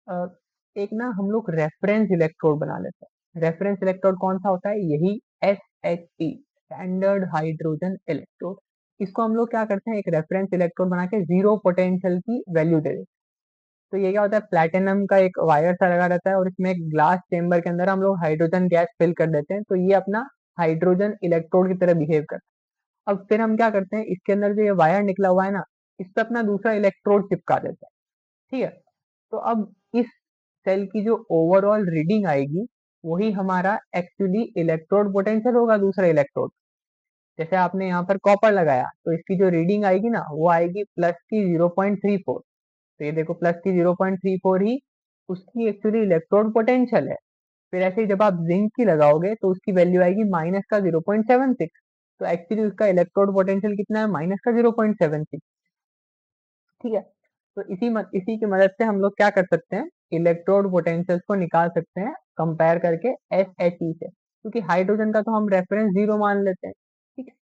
अ, एक ना हम लोग रेफरेंस इलेक्ट्रोड बना लेते हैं। रेफरेंस इलेक्ट्रोड कौन सा होता है, यही SHE, स्टैंडर्ड हाइड्रोजन इलेक्ट्रोड। इसको हम लोग क्या करते हैं, एक रेफरेंस इलेक्ट्रोड बना के जीरो पोटेंशियल की वैल्यू दे देते हैं। तो ये क्या होता है, प्लैटिनम का एक वायर सा लगा रहता है और इसमें एक ग्लास चेम्बर के अंदर हम लोग हाइड्रोजन गैस फिल कर देते हैं, तो ये अपना हाइड्रोजन इलेक्ट्रोड की तरह बिहेव करता है। अब फिर हम क्या करते हैं, इसके अंदर जो ये वायर निकला हुआ है ना, इस पे अपना दूसरा इलेक्ट्रोड चिपका देते हैं। ठीक है, तो अब इस सेल की जो ओवरऑल रीडिंग आएगी वही हमारा एक्चुअली इलेक्ट्रोड पोटेंशियल होगा, दूसरा इलेक्ट्रोड। जैसे आपने यहाँ पर कॉपर लगाया तो इसकी जो रीडिंग आएगी ना वो आएगी प्लस की 0.34। तो ये देखो प्लस की 0.34 ही उसकी एक्चुअली इलेक्ट्रोड पोटेंशियल है। फिर ऐसे ही जब आप जिंक की लगाओगे तो उसकी वैल्यू आएगी माइनस का 0.76। तो एक्चुअली उसका इलेक्ट्रोड पोटेंशियल कितना है, माइनस का 0.76। ठीक है, तो इसी की मदद से हम लोग क्या कर सकते हैं, इलेक्ट्रोड पोटेंशियल्स को निकाल सकते हैं कंपेयर करके SHE से, क्योंकि हाइड्रोजन का तो हम रेफरेंस जीरो मान लेते हैं। ठीक है,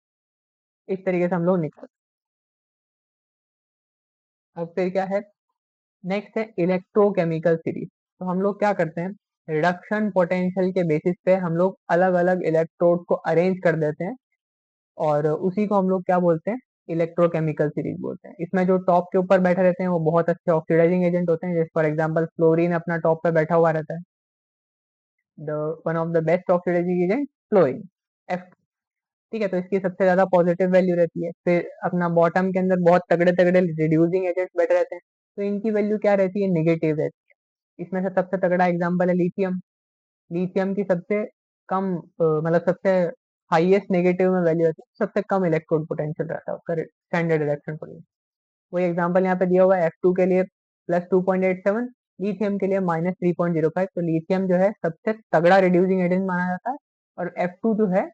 इस तरीके से हम लोग निकल। अब फिर क्या है, नेक्स्ट है इलेक्ट्रोकेमिकल सीरीज। तो हम लोग क्या करते हैं, रिडक्शन पोटेंशियल के बेसिस पे हम लोग अलग अलग इलेक्ट्रोड को अरेंज कर देते हैं, और उसी को हम लोग क्या बोलते हैं, इलेक्ट्रोकेमिकल सीरीज बोलते हैं। इसमें जो टॉप के ऊपर बैठे रहते हैं वो बहुत अच्छे ऑक्सीडाइजिंग एजेंट होते हैं, जैसे फॉर एग्जांपल फ्लोरीन अपना टॉप पे बैठा हुआ रहता है, the one of the best oxidizing agent fluorine, F. ठीक है, तो इसकी सबसे ज्यादा पॉजिटिव वैल्यू रहती है। फिर अपना बॉटम के अंदर बहुत तगड़े तगड़े रिड्यूसिंग एजेंट्स बैठे रहते हैं, तो इनकी वैल्यू क्या रहती है, निगेटिव रहती है। इसमें से सबसे तगड़ा एग्जांपल है लिथियम। लिथियम की सबसे कम मतलब सबसे हाईएस्ट नेगेटिव में वैल्यू रहती है, सबसे कम इलेक्ट्रोड पोटेंशियल रहता है उसका, स्टैंडर्ड इलेक्ट्रॉन पोटेंशियल। वही एग्जांपल यहाँ पे दिया हुआ है, F2 के लिए +2.87, लिथियम के लिए -3.05। तो लिथियम जो है सबसे तगड़ा रिड्यूसिंग एजेंट माना जाता है, और F2 जो है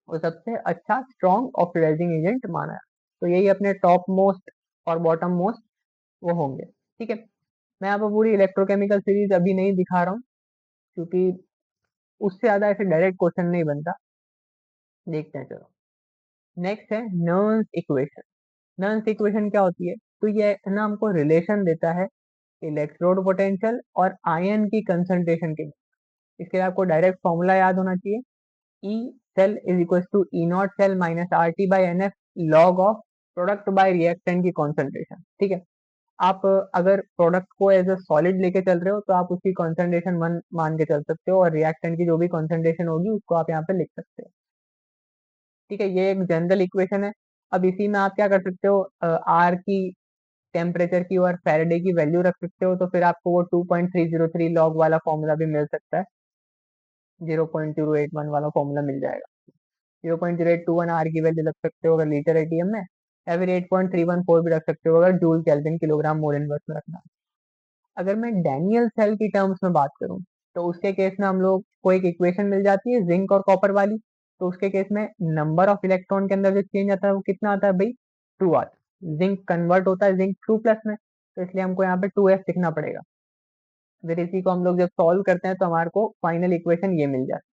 वो सबसे अच्छा स्ट्रॉन्ग ऑक्सीडाइजिंग एजेंट माना है। तो यही अपने टॉप मोस्ट और बॉटम मोस्ट वो होंगे। ठीक है, मैं यहाँ पर पूरी इलेक्ट्रोकेमिकल सीरीज अभी नहीं दिखा रहा हूँ, क्योंकि उससे ज्यादा ऐसे डायरेक्ट क्वेश्चन नहीं बनता। देखते हैं, चलो। नेक्स्ट है नर्न्स इक्वेशन। नर्न्स इक्वेशन क्या होती है, तो ये ना हमको रिलेशन देता है इलेक्ट्रोड पोटेंशियल और आयन की कंसंट्रेशन के। इसके लिए आपको डायरेक्ट फॉर्मूला याद होना चाहिए, E cell is equal to E naught cell minus R T by N F log of product by reactant की कॉन्सेंट्रेशन। ठीक है, आप अगर प्रोडक्ट को एज अ सॉलिड लेके चल रहे हो तो आप उसकी कॉन्सेंट्रेशन वन मान के चल सकते हो, और रिएक्टेंट की जो भी कॉन्सेंट्रेशन होगी उसको आप यहाँ पे लिख सकते हो। ठीक है, ये एक जनरल इक्वेशन है। अब इसी में आप क्या कर सकते हो, आर की, टेम्परेचर की और फैराडे की वैल्यू रख सकते हो, तो फिर आपको वो 2.303 लॉग वाला फॉर्मूला भी मिल सकता है, 0.081 वाला फॉर्मूला मिल जाएगा। 0.0821 आर की वैल्यू रख सकते हो अगर लीटर एटीएम में, या फिर 8.314 भी रख सकते हो अगर joule kelvin kilogram mole inverse में रखना है। अगर मैं डैनियल सेल की टर्म्स में बात करूं, तो उसके केस में हम लोग को एक इक्वेशन मिल जाती है जिंक और कॉपर वाली। तो उसके केस में नंबर ऑफ इलेक्ट्रॉन के अंदर जो चेंज आता है वो कितना आता है भाई, 2 आता है। जिंक कन्वर्ट होता है जिंक 2+ में, तो इसलिए हमको यहाँ पे 2s लिखना पड़ेगा। फिर इसी को हम लोग जब सॉल्व करते हैं तो हमारे को फाइनल इक्वेशन ये मिल जाती है।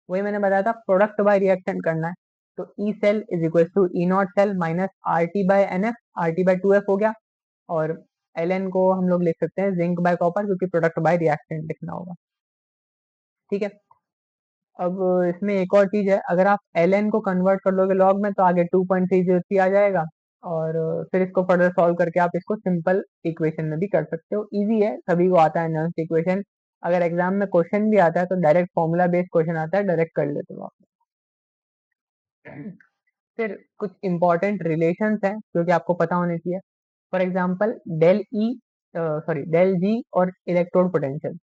वही मैंने बताया था, प्रोडक्ट बाय रिएक्टेंट करना है, तो E cell is equal to E naught cell minus R T by N F, R T by 2f हो गया। और एल को हम लोग लिख सकते हैं जिंक बाय कॉपर, क्योंकि प्रोडक्ट बाय रिएक्टेंट लिखना होगा। ठीक है, अब इसमें एक और चीज है, अगर आप एल को कन्वर्ट कर लोगे लॉग में तो आगे 2.303 आ जाएगा, और फिर इसको फर्दर सॉल्व करके आप इसको सिंपल इक्वेशन में भी कर सकते हो। इजी है, सभी को आता है नर्म्स इक्वेशन। अगर एग्जाम में क्वेश्चन भी आता है तो डायरेक्ट फॉर्मूला बेस्ड क्वेश्चन आता है, डायरेक्ट कर लेते हो आप। फिर कुछ इंपॉर्टेंट रिलेशंस हैं जो कि आपको पता होने चाहिए। For example del E, sorry del G और इलेक्ट्रोड पोटेंशियल।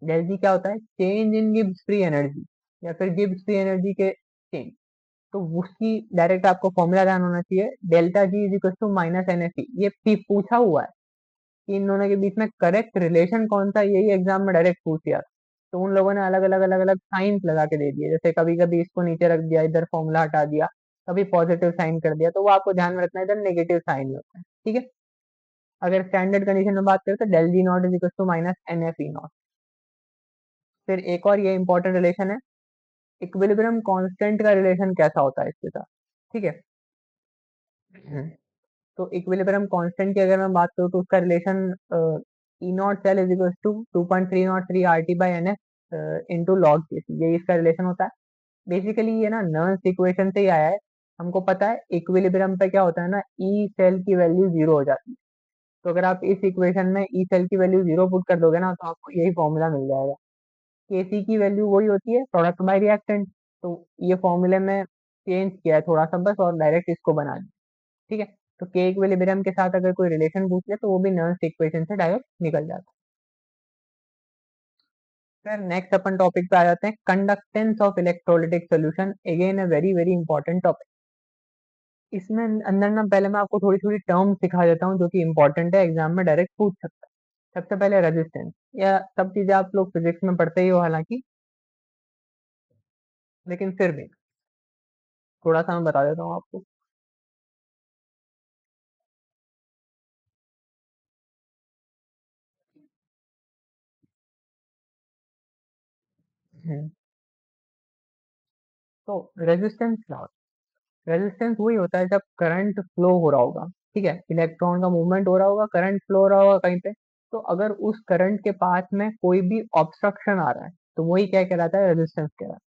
डेल जी क्या होता है, change in Gibbs free energy, या फिर गिब्स फ्री एनर्जी के चेंज। तो उसकी डायरेक्ट आपको फॉर्मूला ध्यान होना चाहिए, delta G is equal to minus N F E. ये पूछा हुआ है कि इन दोनों के बीच में करेक्ट रिलेशन कौन सा, यही एग्जाम में डायरेक्ट पूछ दिया। तो उन लोगों ने अलग अलग साइंस लगा के दे दिए, जैसे कभी कभी इसको नीचे रख दिया, इधर फॉर्मूला हटा दिया, कभी पॉजिटिव साइन कर दिया, तो वो आपको ध्यान में रखना है, इधर नेगेटिव साइन होता है। ठीक है, अगर स्टैंडर्ड कंडीशन में बात करें तो del G naught is equal to minus N F E naught. फिर एक और ये इंपॉर्टेंट रिलेशन है, इक्विलिब्रियम कांस्टेंट का रिलेशन कैसा होता है इसके साथ। ठीक है, तो इक्विलिब्रियम कांस्टेंट की अगर मैं बात करूँ तो उसका relation E naught cell is equal to 2.303 R T by N F into log K C, ये इसका रिलेशन होता है। बेसिकली ये ना नर्न्स इक्वेशन से ही आया है। हमको पता है इक्विलिब्रियम पे क्या होता है ना, ई सेल की वैल्यू जीरो हो जाती है। तो अगर आप इस इक्वेशन में ई सेल की वैल्यू जीरो पुट कर दोगे ना, तो आपको यही फॉर्मूला मिल जाएगा। के सी की वैल्यू वही होती है, प्रोडक्ट बाय रिएक्टेंट। तो ये फॉर्मूले में चेंज किया है थोड़ा सा बस, और डायरेक्ट इसको बना दिया। ठीक है, तो के इक्विलिब्रियम के साथ अगर कोई रिलेशन पूछ ले तो वो भी नर्न्स इक्वेशन से डायरेक्ट निकल जाता है। फिर नेक्स्ट अपन टॉपिक पे आ जाते हैं, conductance of electrolytic solution, again a very very important topic. इसमें अंदर ना पहले मैं आपको थोड़ी थोड़ी टर्म सिखा देता हूँ जो कि इंपॉर्टेंट है, एग्जाम में डायरेक्ट पूछ सकता है। सबसे पहले रेजिस्टेंस, या सब चीजें आप लोग फिजिक्स में पढ़ते ही हो हालांकि, लेकिन फिर भी थोड़ा सा मैं बता देता हूँ आपको। हम्म, तो रेजिस्टेंस क्या होता है, रेजिस्टेंस वही होता है जब करंट फ्लो हो रहा होगा, ठीक है, इलेक्ट्रॉन का मूवमेंट हो रहा होगा, करंट फ्लो हो रहा होगा कहीं पे, तो अगर उस करंट के पास में कोई भी ऑब्स्ट्रक्शन आ रहा है तो वही क्या कहलाता है, रेजिस्टेंस कहलाता है।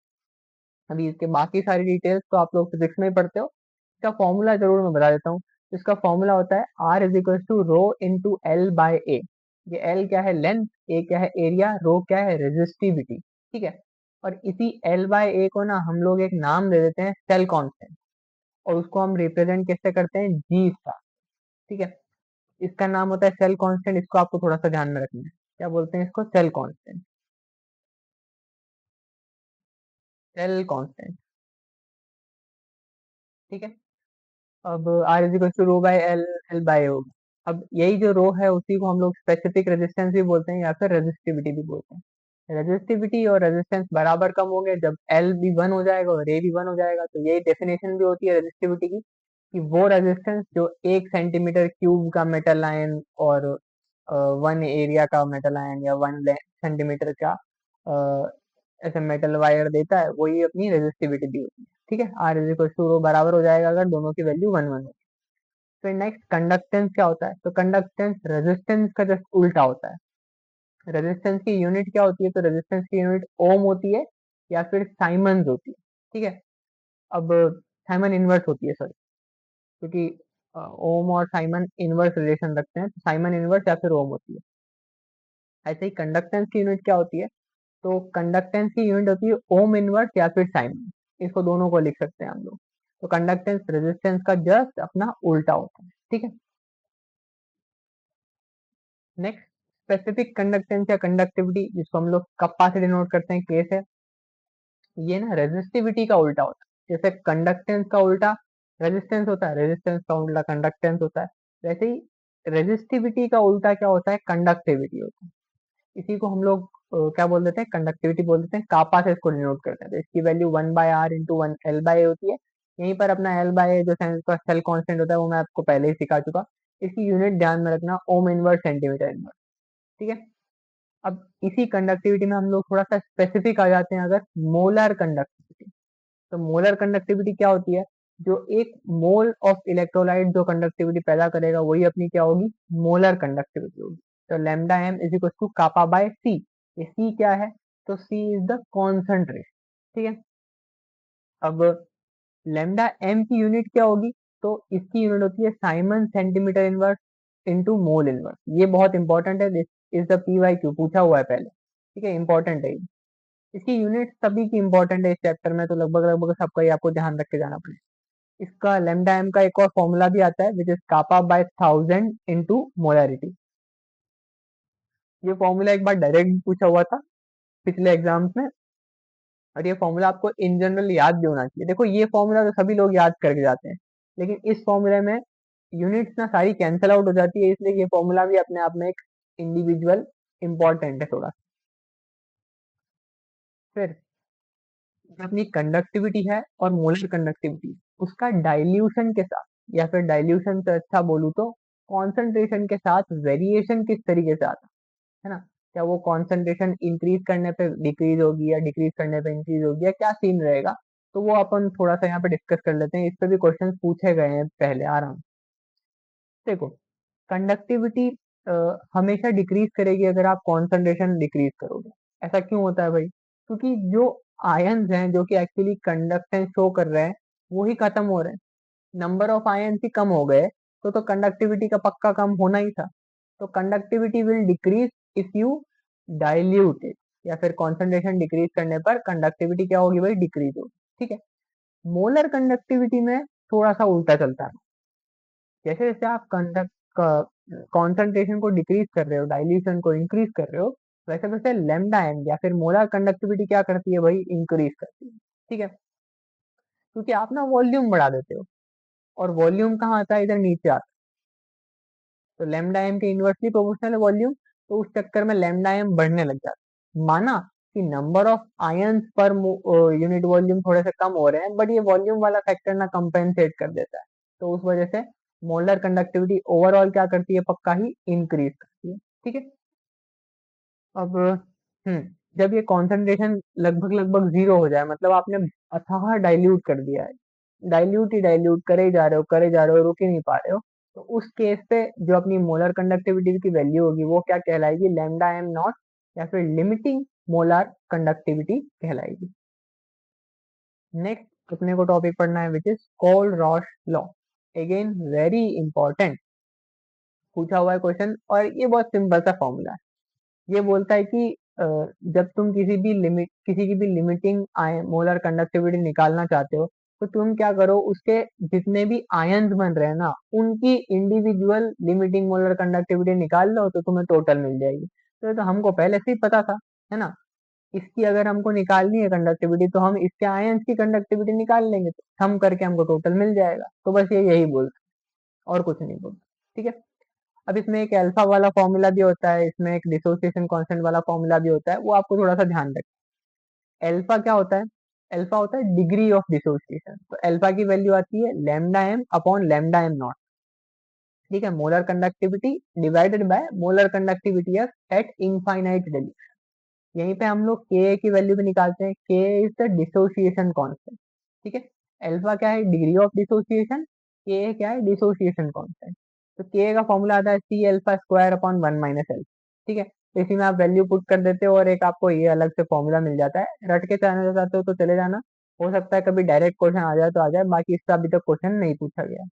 अभी इसके बाकी सारी डिटेल्स तो आप लोग फिजिक्स में ही पढ़ते हो, इसका फॉर्मूला जरूर मैं बता देता हूँ। इसका फॉर्मूला होता है R is equal to rho into L by A. ये एल क्या है, लेंथ, ए क्या है, एरिया, रो क्या है, रेजिस्टिविटी, ठीक है। और इसी एल बाय ए को ना हम लोग एक नाम दे देते हैं सेल कांस्टेंट, और उसको हम रिप्रेजेंट कैसे करते हैं, जी स्टार, ठीक है। इसका नाम होता है सेल कांस्टेंट, इसको आपको थोड़ा सा ध्यान में रखना है, क्या बोलते हैं इसको, सेल कांस्टेंट, सेल कांस्टेंट, ठीक है। अब R is equal to rho by L, L by O. अब यही जो रो है उसी को हम लोग स्पेसिफिक रेजिस्टेंस भी बोलते हैं या फिर रेजिस्टिविटी भी बोलते हैं। रेजिस्टिविटी और रेजिस्टेंस बराबर कम होंगे जब एल भी वन हो जाएगा और ए भी वन हो जाएगा, तो यही डेफिनेशन भी होती है रेजिस्टिविटी की, कि वो रेजिस्टेंस जो 1 सेंटीमीटर क्यूब का मेटल आयन और 1 एरिया का मेटल आयन या 1 सेंटीमीटर का ऐसे मेटल वायर देता है, वही अपनी रेजिस्टिविटी दी होती है, ठीक है। आर इज इक्वल टू रो बराबर हो जाएगा अगर दोनों की वैल्यू वन वन हो। फिर नेक्स्ट कंडक्टेंस क्या होता है, तो कंडक्टेंस रेजिस्टेंस का जस्ट उल्टा होता है। रेजिस्टेंस की यूनिट क्या होती है, तो रेजिस्टेंस की यूनिट ओम होती है या फिर साइमन्स होती है, ठीक है। अब साइमन इनवर्स होती है, सॉरी, क्योंकि ओम और साइमन इनवर्स रिलेशन रखते हैं, तो साइमन इनवर्स या फिर ओम होती है। ऐसे ही कंडक्टेंस की यूनिट क्या होती है, तो कंडक्टेंस की यूनिट होती है ओम इनवर्स या फिर साइमन, इसको दोनों को लिख सकते हैं हम लोग। तो कंडक्टेंस रेजिस्टेंस का जस्ट अपना उल्टा होता है, ठीक है। नेक्स्ट, स्पेसिफिक कंडक्टेंस या कंडक्टिविटी, जिसको हम लोग कप्पा से डिनोट करते हैं, केस है, ये ना रेजिस्टिविटी का उल्टा होता है। जैसे कंडक्टेंस का उल्टा रेजिस्टेंस होता है, रेजिस्टेंस का उल्टा कंडक्टेंस होता है, वैसे ही रेजिस्टिविटी का उल्टा क्या होता है, कंडक्टिविटी होता है। इसी को हम लोग क्या बोल देते हैं, कंडक्टिविटी बोल देते हैं, कापा से इसको डिनोट करते हैं। तो इसकी वैल्यू 1/r इंटू 1 L/A होती है। यहीं पर अपना L/A जो का सेल कांस्टेंट होता है वो मैं आपको पहले ही सिखा चुका। इसकी यूनिट ध्यान में रखना, ओम इनवर्स सेंटीमीटर इनवर्स, ठीक है। अब इसी कंडक्टिविटी में हम लोग थोड़ा सा स्पेसिफिक आ जाते हैं, अगर मोलर कंडक्टिविटी। तो मोलर कंडक्टिविटी क्या होती है, जो एक मोल ऑफ इलेक्ट्रोलाइट जो कंडक्टिविटी पैदा करेगा वही अपनी क्या होगी, मोलर कंडक्टिविटी होगी। तो lambda M is equal to kappa by C. ये सी क्या है, तो सी इज द कॉन्सेंट्रेशन, ठीक है। अब लेमडा एम की यूनिट क्या होगी, तो इसकी यूनिट होती है siemens centimetre inverse into mole inverse. ये बहुत इंपॉर्टेंट है, this is the P Y Q, पूछा हुआ है पहले, ठीक है, इंपॉर्टेंट है। इसकी यूनिट सभी की इंपॉर्टेंट है इस चैप्टर में, तो लगभग लगभग सबका ही आपको ध्यान रख के जाना पड़ेगा। इसका लेमडा एम का एक और फॉर्मूला भी आता है, which is kappa by 1000 into molarity. ये फॉर्मूला एक बार डायरेक्ट पूछा हुआ था पिछले एग्जाम्स में, और ये फॉर्मूला आपको इन जनरल याद भी होना चाहिए। देखो ये फॉर्मूला तो सभी लोग याद करके जाते हैं, लेकिन इस फॉर्मूले में यूनिट्स ना सारी कैंसिल आउट हो जाती है, इसलिए ये फॉर्मूला भी अपने आप में एक इंडिविजुअल इंपॉर्टेंट है थोड़ा। फिर जो अपनी कंडक्टिविटी है और मोलर कंडक्टिविटी, उसका डाइल्यूशन के साथ, या फिर डाइल्यूशन से अच्छा बोलूँ तो कॉन्सेंट्रेशन के साथ वेरिएशन किस तरीके से आता है ना, क्या वो कॉन्सेंट्रेशन इंक्रीज करने पे डिक्रीज होगी या डिक्रीज करने पे इंक्रीज होगी, या क्या सीन रहेगा, तो वो अपन थोड़ा सा यहाँ पे डिस्कस कर लेते हैं। इस पे भी क्वेश्चंस पूछे गए हैं पहले आराम से। देखो, कंडक्टिविटी हमेशा डिक्रीज करेगी अगर आप कॉन्सेंट्रेशन डिक्रीज करोगे। ऐसा क्यों होता है भाई, क्योंकि जो आयन्स हैं जो कि एक्चुअली कंडक्टेंस शो कर रहे हैं वो ही खत्म हो रहे हैं, नंबर ऑफ आयन्स ही कम हो गए, तो कंडक्टिविटी का पक्का कम होना ही था। तो conductivity will decrease if you dilute it, या फिर कॉन्सेंट्रेशन डिक्रीज करने पर कंडक्टिविटी क्या होगी भाई, डिक्रीज होगी, ठीक है। मोलर कंडक्टिविटी में थोड़ा सा उल्टा चलता है। जैसे जैसे आप कंडक्ट कॉन्सेंट्रेशन को डिक्रीज कर रहे हो, डाइल्यूशन को इंक्रीज कर रहे हो, वैसे वैसे लेमडा एम या फिर मोलर कंडक्टिविटी क्या करती है भाई, इंक्रीज करती है, ठीक है। क्योंकि आप ना वॉल्यूम बढ़ा देते हो, और वॉल्यूम कहाँ आता है, इधर नीचे आता है। तो लेमडा एम के इनवर्सली प्रोपोर्शनल है वॉल्यूम, तो उस चक्कर में लेमडा एम बढ़ने लग जाता है। माना कि number of ions per unit volume थोड़े से कम हो रहे हैं, बट ये वॉल्यूम वाला फैक्टर ना कंपेंसेट कर देता है, तो उस वजह से मोलर कंडक्टिविटी ओवरऑल क्या करती है, पक्का ही इंक्रीज करती है, ठीक है। अब जब ये कॉन्सेंट्रेशन लगभग लगभग जीरो हो जाए, मतलब आपने अथाह डाइल्यूट कर दिया है, डाइल्यूट ही डाइल्यूट करे ही जा रहे हो, करे जा रहे हो, रुक ही नहीं पा रहे हो, तो उस केस पे जो अपनी मोलर कंडक्टिविटी की वैल्यू होगी वो क्या कहलाएगी, लैम्डा एम नॉट या फिर लिमिटिंग मोलर कंडक्टिविटी कहलाएगी। नेक्स्ट अपने को टॉपिक पढ़ना है which is Kohlrausch law. Again very important पूछा हुआ है क्वेश्चन, और ये बहुत सिंपल सा फॉर्मूला है। ये बोलता है कि जब तुम किसी की भी लिमिटिंग मोलर कंडक्टिविटी निकालना चाहते हो, तो तुम क्या करो, उसके जितने भी आयंस बन रहे हैं ना, उनकी इंडिविजुअल लिमिटिंग मोलर कंडक्टिविटी निकाल लो, तो तुम्हें टोटल मिल जाएगी। तो ये तो हमको पहले से ही पता था, है ना। इसकी अगर हमको निकालनी है कंडक्टिविटी, तो हम इसके आयंस की कंडक्टिविटी निकाल लेंगे, तो हम करके हमको टोटल मिल जाएगा। तो बस ये यही बोलता है, और कुछ नहीं बोलता। ठीक है। अब इसमें एक अल्फा वाला फॉर्मूला भी होता है, इसमें एक डिसोसिएशन कांस्टेंट वाला फॉर्मूला भी होता है, वो आपको थोड़ा सा ध्यान रखें। अल्फा क्या होता है, अल्फा होता है डिग्री ऑफ डिसोसिएशन। तो अल्फा की वैल्यू आती है lambda M upon lambda M naught. ठीक है, molar conductivity divided by molar conductivity at infinite value. यहीं पे हम लोग के की वैल्यू भी निकालते हैं, के इज द डिसोसिएशन कांस्टेंट। ठीक है, अल्फा क्या है, डिग्री ऑफ डिसोसिएशन, के क्या है, डिसोसिएशन कांस्टेंट। तो के का फॉर्मूला आता है C alpha square upon 1 - alpha. ठीक है, तो इसी में आप वैल्यू पुट कर देते हो और एक आपको ये अलग से फॉर्मूला मिल जाता है। रट के चलना चाहते हो तो चले जाना, हो सकता है कभी डायरेक्ट क्वेश्चन आ जाए तो आ जाए, बाकी इसका अभी तक क्वेश्चन नहीं पूछा गया।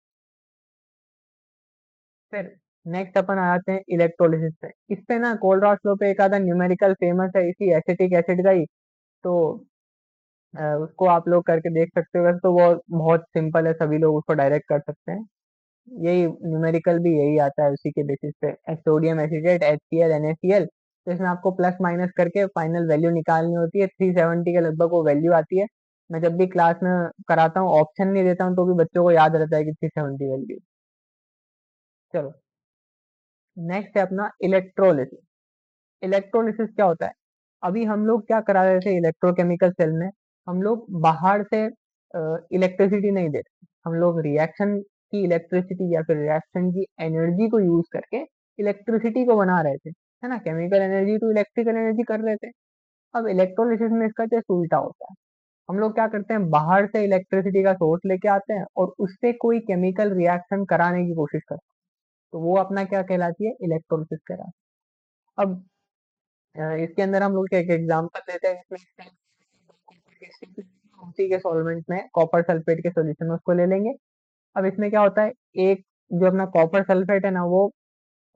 फिर नेक्स्ट अपन आ जाते हैं इलेक्ट्रोलिसिस पे। इस पे ना कोलरॉस लॉ पे एक आधा न्यूमेरिकल फेमस है इसी एसिटिक एसिड का ही। तो उसको आप लोग करके देख सकते हो, वैसे तो वो बहुत सिंपल है, सभी लोग उसको डायरेक्ट कर सकते हैं। यही न्यूमेरिकल भी यही आता है उसी के बेसिस पे, सोडियम एसिटेट HCl NaCl। तो इसमें आपको प्लस माइनस करके फाइनल वैल्यू निकालनी होती है, 370 के लगभग वो वैल्यू आती है। मैं जब भी क्लास में कराता हूँ ऑप्शन नहीं देता हूँ, तो भी बच्चों को याद रहता है कि 370 वैल्यू। चलो, नेक्स्ट है अपना इलेक्ट्रोलिसिस। इलेक्ट्रोलिसिस क्या होता है, अभी हम लोग क्या करा रहे थे इलेक्ट्रोकेमिकल सेल में, हम लोग बाहर से इलेक्ट्रिसिटी नहीं देते, हम लोग रिएक्शन की इलेक्ट्रिसिटी या फिर रिएक्शन की एनर्जी को यूज करके इलेक्ट्रिसिटी को बना रहे थे, है ना। Chemical energy to electrical energy कर रहे थे। अब इलेक्ट्रोलिसिस में इसका जस्ट उल्टा होता है। हम लोग क्या करते हैं, बाहर से इलेक्ट्रिसिटी का सोर्स लेके आते हैं और उससे कोई केमिकल रिएक्शन कराने की कोशिश करते हैं, तो वो अपना क्या कहलाती है, इलेक्ट्रोलिसिस कहलाती है। अब इसके अंदर हम लोग एक एग्जांपल लेते हैं, इसमें उसी के सॉल्वेंट में कॉपर सल्फेट के सॉल्यूशन में उसको ले लेंगे। अब इसमें क्या होता है, एक जो अपना कॉपर सल्फेट है ना, वो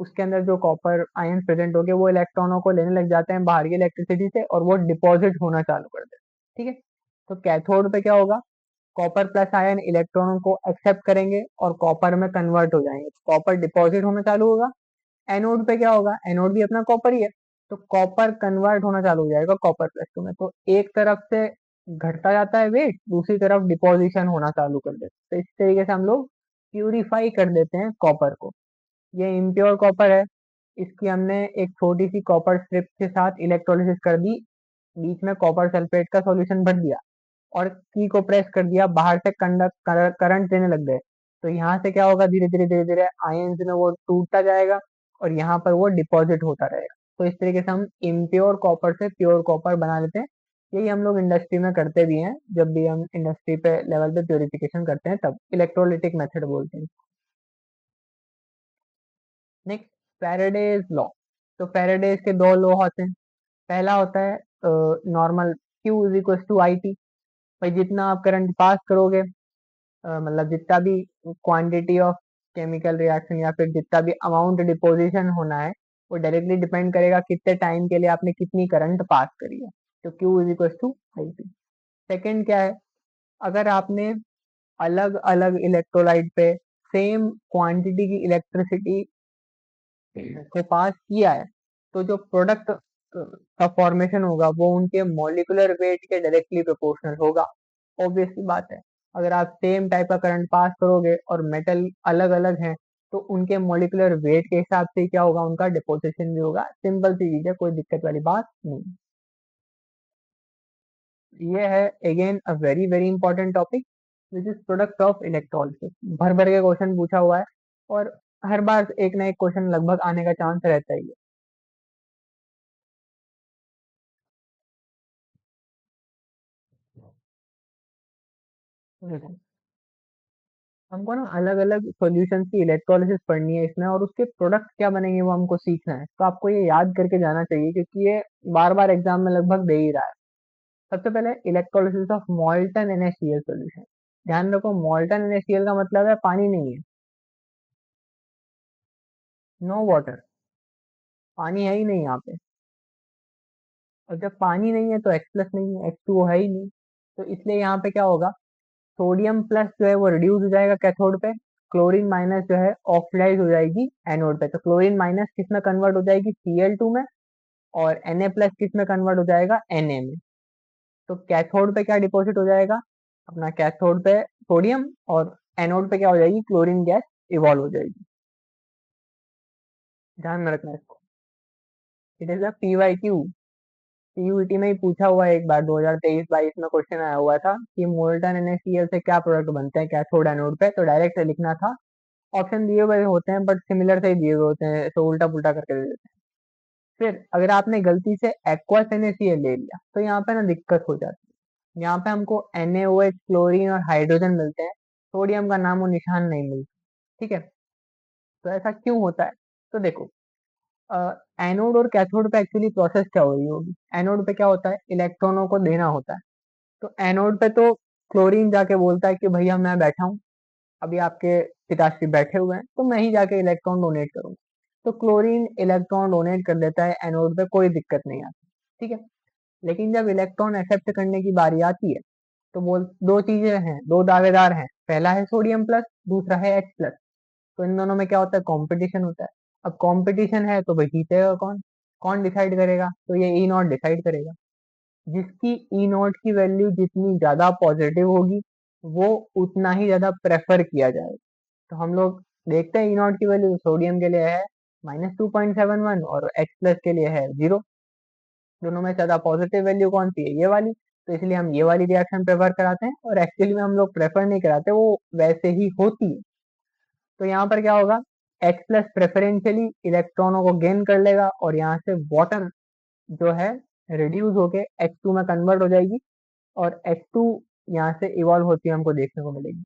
उसके अंदर जो कॉपर आयन प्रेजेंट हो गए वो इलेक्ट्रॉनों को लेने लग जाते हैं बाहर की इलेक्ट्रिसिटी से, और वो डिपॉजिट होना चालू कर देते हैं। ठीक है, तो कैथोड पे क्या होगा, कॉपर प्लस आयन इलेक्ट्रॉनों को एक्सेप्ट करेंगे और कॉपर में कन्वर्ट हो जाएंगे, कॉपर डिपॉजिट होना चालू होगा। एनोड पे क्या होगा, एनोड भी अपना कॉपर ही है, तो कॉपर कन्वर्ट होना चालू हो जाएगा कॉपर प्लस टू में। तो एक तरफ से घटता जाता है वेट, दूसरी तरफ डिपॉजिशन होना चालू कर देते हैं। तो इस तरीके से हम लोग प्यूरिफाई कर देते हैं कॉपर को। ये इम्प्योर कॉपर है, इसकी हमने एक छोटी सी कॉपर स्ट्रिप के साथ इलेक्ट्रोलिसिस कर दी, बीच में कॉपर सल्फेट का सॉल्यूशन भर दिया और की को प्रेस कर दिया, बाहर से कंडक्ट करंट देने लग गए। तो यहाँ से क्या होगा, धीरे धीरे धीरे धीरे आयंस में वो टूटता जाएगा और यहाँ पर वो डिपॉजिट होता रहेगा। तो इस तरीके से हम इम्प्योर कॉपर से प्योर कॉपर बना लेते हैं। यही हम लोग इंडस्ट्री में करते भी हैं, जब भी हम इंडस्ट्री पे लेवल पे प्योरिफिकेशन करते हैं तब इलेक्ट्रोलिटिक मेथड बोलते हैं। Next, Faraday's law. तो फैराडेज के दो लॉ होते हैं। पहला होता है normal, Q is equal to I T. भाई जितना आप करंट पास करोगे, मतलब जितना भी क्वांटिटी ऑफ केमिकल रिएक्शन या फिर जितना भी अमाउंट डिपोजिशन होना है, वो डायरेक्टली डिपेंड करेगा कितने टाइम के लिए आपने कितनी करंट पास करी है। तो Q is equal to I T. Second क्या है, अगर आपने अलग अलग इलेक्ट्रोलाइट पे सेम क्वांटिटी की इलेक्ट्रिसिटी से पास किया है, तो जो प्रोडक्ट का फॉर्मेशन होगा वो उनके मॉलिक्यूलर वेट के डायरेक्टली प्रोपोर्शनल होगा। ऑब्वियस सी बात है, अगर आप सेम टाइप का करंट पास करोगे और मेटल अलग अलग हैं, तो उनके मॉलिक्यूलर वेट के हिसाब से क्या होगा, उनका डिपोजिशन भी होगा। सिंपल सी चीज है, कोई दिक्कत वाली बात नहीं। ये है again a very very important topic which is product of electrolysis. भर भर के क्वेश्चन पूछा हुआ है, और हर बार एक ना एक क्वेश्चन लगभग आने का चांस रहता ही है। हमको ना अलग अलग सॉल्यूशंस की इलेक्ट्रोलिसिस पढ़नी है इसमें, और उसके प्रोडक्ट क्या बनेंगे वो हमको सीखना है। तो आपको ये याद करके जाना चाहिए, क्योंकि ये बार बार एग्जाम में लगभग दे ही रहा है। सबसे पहले इलेक्ट्रोलिसिस ऑफ मॉल्टन NaCl सॉल्यूशन। ध्यान रखो, मॉल्टन NaCl का मतलब है पानी नहीं है, नो वाटर, पानी है ही नहीं यहाँ पे। और जब पानी नहीं है तो H प्लस नहीं है, H2O है ही नहीं। तो इसलिए यहाँ पे क्या होगा, सोडियम प्लस जो है वो रिड्यूस हो जाएगा कैथोड पे, क्लोरीन माइनस जो है ऑक्सीडाइज हो जाएगी एनोड पे। तो क्लोरीन माइनस किस में कन्वर्ट हो जाएगी, Cl2 में, और Na प्लस किस में कन्वर्ट हो जाएगा, Na में। तो कैथोड पे क्या डिपॉजिट हो जाएगा, अपना कैथोड पे सोडियम, और एनोड पे क्या हो जाएगी, क्लोरीन गैस इवॉल्व हो जाएगी। ध्यान में रखना इसको। It is a PYQ, CUET में ही पूछा हुआ है एक बार, 2023-22 में क्वेश्चन आया हुआ था कि मोल्टन NaCl से क्या प्रोडक्ट बनते हैं कैथोड एनोड पे। तो डायरेक्ट लिखना था, ऑप्शन दिए हुए होते हैं बट सिमिलर से ही दिए हुए होते हैं, तो उल्टा पुल्टा करके दे देते हैं। फिर अगर आपने गलती से एक्वस NaCl ले लिया तो यहाँ पे ना दिक्कत हो जाती है। यहाँ पे हमको NaOH, क्लोरीन और हाइड्रोजन मिलते हैं, सोडियम का नामो निशान नहीं मिलता। ठीक है, तो ऐसा क्यों होता है? तो देखो, एनोड और कैथोड पे एक्चुअली प्रोसेस क्या हो रही होगी। एनोड पे क्या होता है, इलेक्ट्रॉनों को देना होता है। तो एनोड पे तो क्लोरीन जाके बोलता है कि भैया मैं बैठा हूँ, अभी आपके पिताश्री बैठे हुए हैं, तो मैं ही जाके इलेक्ट्रॉन डोनेट करूंगा। तो क्लोरीन इलेक्ट्रॉन डोनेट कर देता है एनोड पे, कोई दिक्कत नहीं आती। ठीक है, लेकिन जब इलेक्ट्रॉन एक्सेप्ट करने की बारी आती है तो बोल, दो चीजें हैं, दो दावेदार हैं, पहला है सोडियम प्लस, दूसरा है H प्लस। तो इन दोनों में क्या होता है, कंपटीशन होता है। अब कंपटीशन है तो भाई जीतेगा कौन, कौन डिसाइड करेगा, तो ये ई नॉट डिसाइड करेगा। जिसकी ई नॉट की वैल्यू जितनी ज्यादा पॉजिटिव होगी वो उतना ही ज्यादा प्रेफर किया जाएगा। तो हम लोग देखते हैं, ई नॉट की वैल्यू सोडियम के लिए है -2.71 और H प्लस के लिए है 0। दोनों में ज्यादा पॉजिटिव वैल्यू कौन सी है, ये वाली। तो इसलिए हम ये वाली रिएक्शन प्रेफर कराते हैं, और एक्चुअली में हम लोग प्रेफर नहीं कराते, वो वैसे ही होती है। तो यहाँ पर क्या होगा, H प्लस प्रेफरेंशियली इलेक्ट्रॉनों को गेन कर लेगा, और यहाँ से वाटर जो है रिड्यूस होके H2 में कन्वर्ट हो जाएगी, और H2 यहाँ से इवॉल्व होती है हमको देखने को मिलेगी।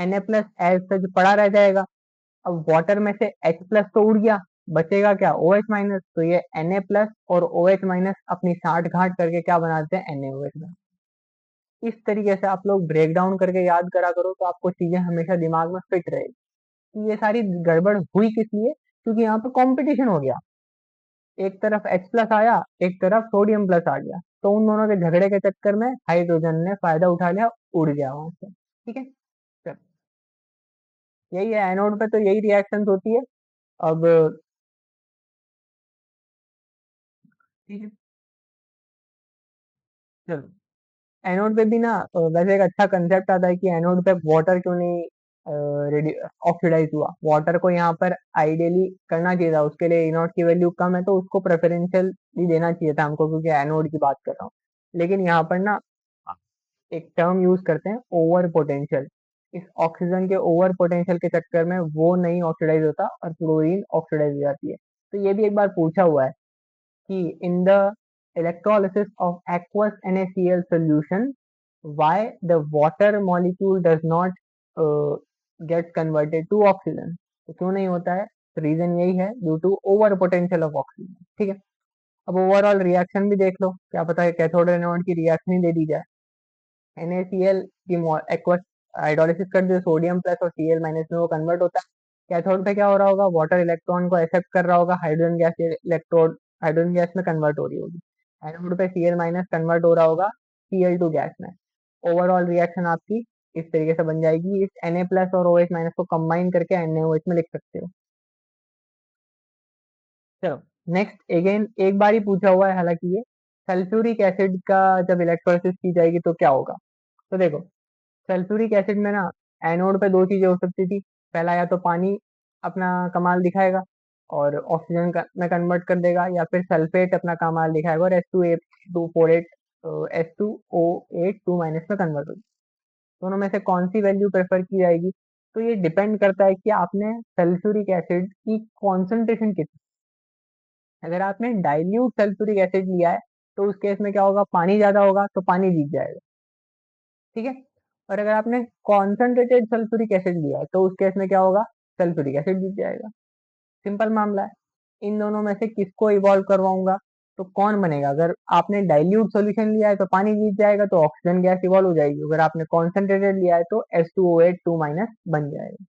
Na प्लस एज सच पड़ा रह जाएगा। अब वाटर में से H प्लस तो उड़ गया, बचेगा क्या, OH माइनस। तो ये Na प्लस और OH माइनस अपनी साठ घाट करके क्या बनाते हैं, NaOH में। इस तरीके से आप लोग ब्रेक डाउन करके याद करा करो, तो आपको चीजें हमेशा दिमाग में फिट रहेगी कि ये सारी गड़बड़ हुई किस लिए, क्योंकि यहाँ पर कंपटीशन हो गया। एक तरफ H प्लस आया, एक तरफ सोडियम प्लस आ गया, तो उन दोनों के झगड़े के चक्कर में हाइड्रोजन ने फायदा उठा लिया, उड़ गया वहां से। ठीक है, चलो, यही है एनोड पे, तो यही रिएक्शन होती है। अब ठीक है, चलो, एनोड पे भी ना वैसे एक अच्छा कंसेप्ट आता है कि एनोड पे वाटर क्यों नहीं ऑक्सीडाइज हुआ। वाटर को यहाँ पर आइडियली करना चाहिए था, उसके लिए इनोड की वैल्यू कम है तो उसको प्रेफरेंशियल भी देना चाहिए था हमको, क्योंकि एनोड की बात कर रहा हूँ। लेकिन यहाँ पर ना एक टर्म यूज करते हैं, ओवर पोटेंशियल। इस ऑक्सीजन के ओवर पोटेंशियल के चक्कर में वो नहीं ऑक्सीडाइज होता और क्लोरीन ऑक्सीडाइज हो जाती है। तो ये भी एक बार पूछा हुआ है कि in the electrolysis of aqueous NaCl solution, why the water molecule does not get converted to oxygen। तो क्यों नहीं होता है, तो रीजन यही है, due to over potential of oxygen. ठीक है, अब ओवरऑल रिएक्शन भी देख लो, क्या पता है कैथोड एनोड की रिएक्शन ही दे दी जाए। NaCl की एक्वस हाइड्रोलिसिस कर दो, सोडियम प्लस और Cl माइनस में वो कन्वर्ट होता है। कैथोड पे क्या हो रहा होगा, वाटर इलेक्ट्रॉन को एक्सेप्ट कर रहा होगा, hydrogen gas electrode hydrogen gas में कन्वर्ट हो रही होगी। एनोड पे Cl माइनस कन्वर्ट हो रहा होगा Cl2 गैस में। ओवरऑल रिएक्शन आपकी इस तरीके से बन जाएगी। इस Na प्लस और OH माइनस को कंबाइन करके NaOH में लिख सकते हो। चलो, नेक्स्ट अगेन एक बार ही पूछा हुआ है हालांकि ये, सल्फ्यूरिक एसिड का जब इलेक्ट्रोलिसिस की जाएगी तो क्या होगा। तो देखो, सल्फ्यूरिक एसिड में ना एनोड पे दो चीजें हो सकती थी। पहला, या तो पानी अपना कमाल दिखाएगा और ऑक्सीजन में कन्वर्ट कर देगा, या फिर सल्फेट अपना कमाल दिखाएगा और H2A248 H2O8 2 में कन्वर्ट होगी। दोनों में से कौन सी वैल्यू प्रेफर की जाएगी, तो ये डिपेंड करता है कि आपने सल्फ्यूरिक एसिड की कॉन्सेंट्रेशन कितनी। अगर आपने डाइल्यूट सल्फ्यूरिक एसिड लिया है तो उस केस में क्या होगा, पानी ज्यादा होगा तो पानी जीत जाएगा। ठीक है, और अगर आपने कॉन्सेंट्रेटेड सल्फ्यूरिक एसिड लिया है तो उस केस में क्या होगा, सल्फ्यूरिक एसिड जीत जाएगा। सिंपल मामला है। इन दोनों में से किसको इवॉल्व करवाऊंगा तो कौन बनेगा? अगर आपने डाइल्यूट सॉल्यूशन लिया है तो पानी जीत जाएगा, तो ऑक्सीजन गैस इवॉल्व हो जाएगी। अगर आपने कॉन्सेंट्रेटेड लिया है तो H2OH 2 माइनस बन जाएगा।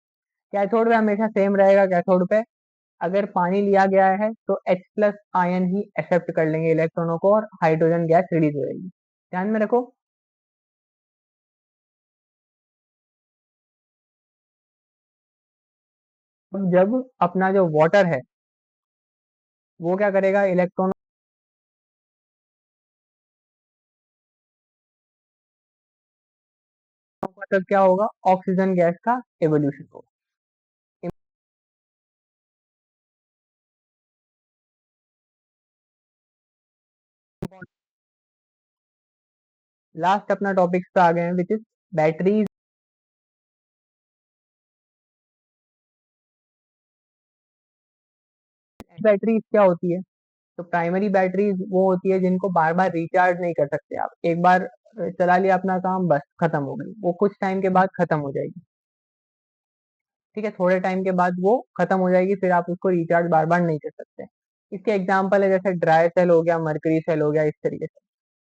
कैथोड पे हमेशा सेम रहेगा। कैथोड पे अगर पानी लिया गया है तो H प्लस आयन ही एक्सेप्ट कर लेंगे इलेक्ट्रॉनों को और हाइड्रोजन गैस रिलीज हो जाएगी। ध्यान में रखो। अब जब अपना जो वाटर है वो क्या करेगा, इलेक्ट्रॉन मतलब क्या होगा, ऑक्सीजन गैस का एवोल्यूशन होगा। लास्ट अपना टॉपिक पे आ गए हैं विच इज बैटरीज। बैटरीज क्या होती है? तो प्राइमरी बैटरीज वो होती है जिनको बार बार रिचार्ज नहीं कर सकते आप। एक बार चला लिया अपना काम, बस खत्म हो गई, वो कुछ टाइम के बाद खत्म हो जाएगी। ठीक है, थोड़े टाइम के बाद वो खत्म हो जाएगी, फिर आप उसको रिचार्ज बार बार नहीं कर सकते। इसके एग्जाम्पल है जैसे ड्राई सेल हो गया, मरकरी सेल हो गया, इस तरीके से।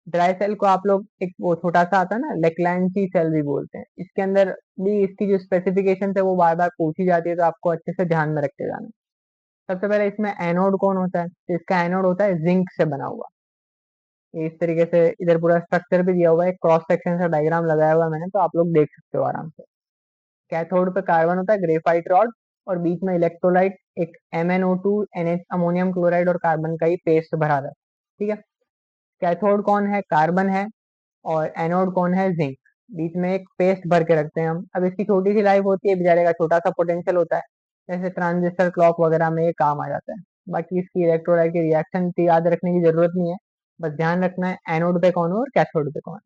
ड्राई सेल को आप लोग एक वो छोटा सा आता है ना, लेक्लैंसी सेल भी बोलते हैं। इसके अंदर भी इसकी जो स्पेसिफिकेशन है वो बार बार पूछी जाती है, तो आपको अच्छे से ध्यान में रखते जाना है। सबसे पहले इसमें एनोड कौन होता है? तो इसका एनोड होता है जिंक से बना हुआ। ये इस तरीके से इधर पूरा स्ट्रक्चर भी दिया हुआ है, क्रॉस सेक्शन का डायग्राम लगाया हुआ है मैंने, तो आप लोग देख सकते हो आराम से। कैथोड पे कार्बन होता है, ग्रेफाइट रॉड, और बीच में इलेक्ट्रोलाइट एक MnO2 NH अमोनियम क्लोराइड और कार्बन का ही पेस्ट भरा रहता है। ठीक है। कैथोड कौन है? कार्बन है। और एनोड कौन है? जिंक। बीच में एक पेस्ट भर के रखते हैं हम। अब इसकी छोटी सी लाइफ होती है, बेचारे का छोटा सा पोटेंशियल होता है, जैसे ट्रांजिस्टर क्लॉक वगैरह में ये काम आ जाता है। बाकी इसकी इलेक्ट्रोलाइट की रिएक्शन याद रखने की जरूरत नहीं है, बस ध्यान रखना है एनोड पे कौन है और कैथोड पे कौन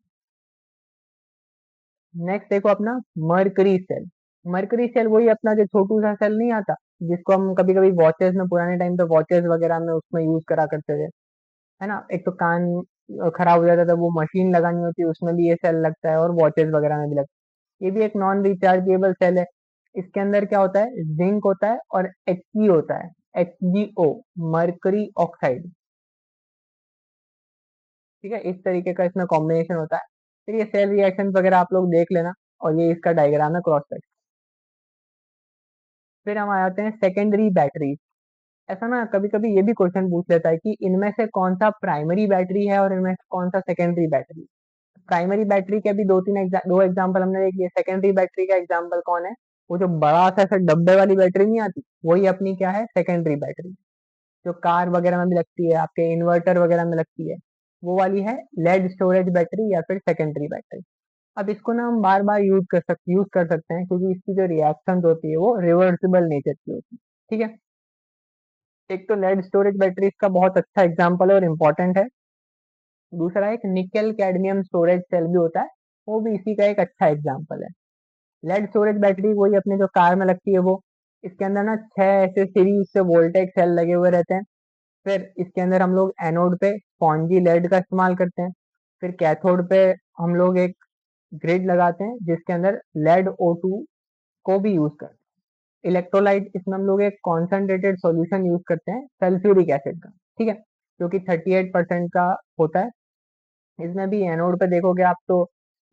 है। नेक्स्ट देखो अपना मरकरी सेल। मरकरी सेल वही अपना जो छोटू सा सेल नहीं आता, जिसको हम कभी कभी वॉचेस में, पुराने टाइम पे वॉचेस वगैरह में उसमें यूज करा करते थे, है ना। एक तो कान खराब हो जाता था, वो मशीन लगानी होती है, उसमें भी ये सेल लगता है, और वॉचेस वगैरह में भी लगता है। ये भी एक नॉन रिचार्जेबल सेल है। इसके अंदर क्या होता है, जिंक होता है और He होता है, HgO, मरकरी ऑक्साइड। ठीक है, इस तरीके का इसमें कॉम्बिनेशन होता है। फिर ये सेल रिएक्शन वगैरह आप लोग देख लेना, और ये इसका डायग्राम है क्रॉस सेक्शन। फिर हम आ जाते हैं सेकेंडरी बैटरी। ऐसा ना कभी कभी ये भी क्वेश्चन पूछ लेता है कि इनमें से कौन सा प्राइमरी बैटरी है और इनमें से कौन सा सेकेंडरी बैटरी। प्राइमरी बैटरी के अभी दो एग्जांपल हमने देख लिए। सेकेंडरी बैटरी का एग्जांपल कौन है? वो जो बड़ा सा ऐसा डब्बे वाली बैटरी नहीं आती, वही अपनी क्या है, सेकेंडरी बैटरी। जो कार वगैरह में भी लगती है, आपके इन्वर्टर वगैरह में लगती है, वो वाली है लेड स्टोरेज बैटरी या फिर सेकेंडरी बैटरी। अब इसको ना हम बार बार यूज कर सकते हैं, क्योंकि इसकी जो रिएक्शन होती है वो रिवर्सिबल नेचर की होती है। ठीक है। एक तो लेड स्टोरेज बैटरी इसका बहुत अच्छा एग्जांपल है और इम्पोर्टेंट है। दूसरा एक निकेल कैडमियम स्टोरेज सेल भी होता है, वो भी इसी का एक अच्छा एग्जांपल है। लेड स्टोरेज बैटरी वही अपने जो कार में लगती है वो। इसके अंदर ना 6 ऐसे सीरीज से वोल्टेज सेल लगे हुए रहते हैं। फिर इसके अंदर हम लोग एनोड पे स्पॉन्जी लेड का इस्तेमाल करते हैं। फिर कैथोड पे हम लोग एक ग्रिड लगाते हैं जिसके अंदर लेड O2 को भी यूज करते हैं। इलेक्ट्रोलाइट, इसमें हम लोग एक कॉन्सेंट्रेटेड सॉल्यूशन यूज करते हैं सल्फ्यूरिक एसिड का। ठीक है, जो कि 38% का होता है। इसमें भी एनोड पे देखोगे आप तो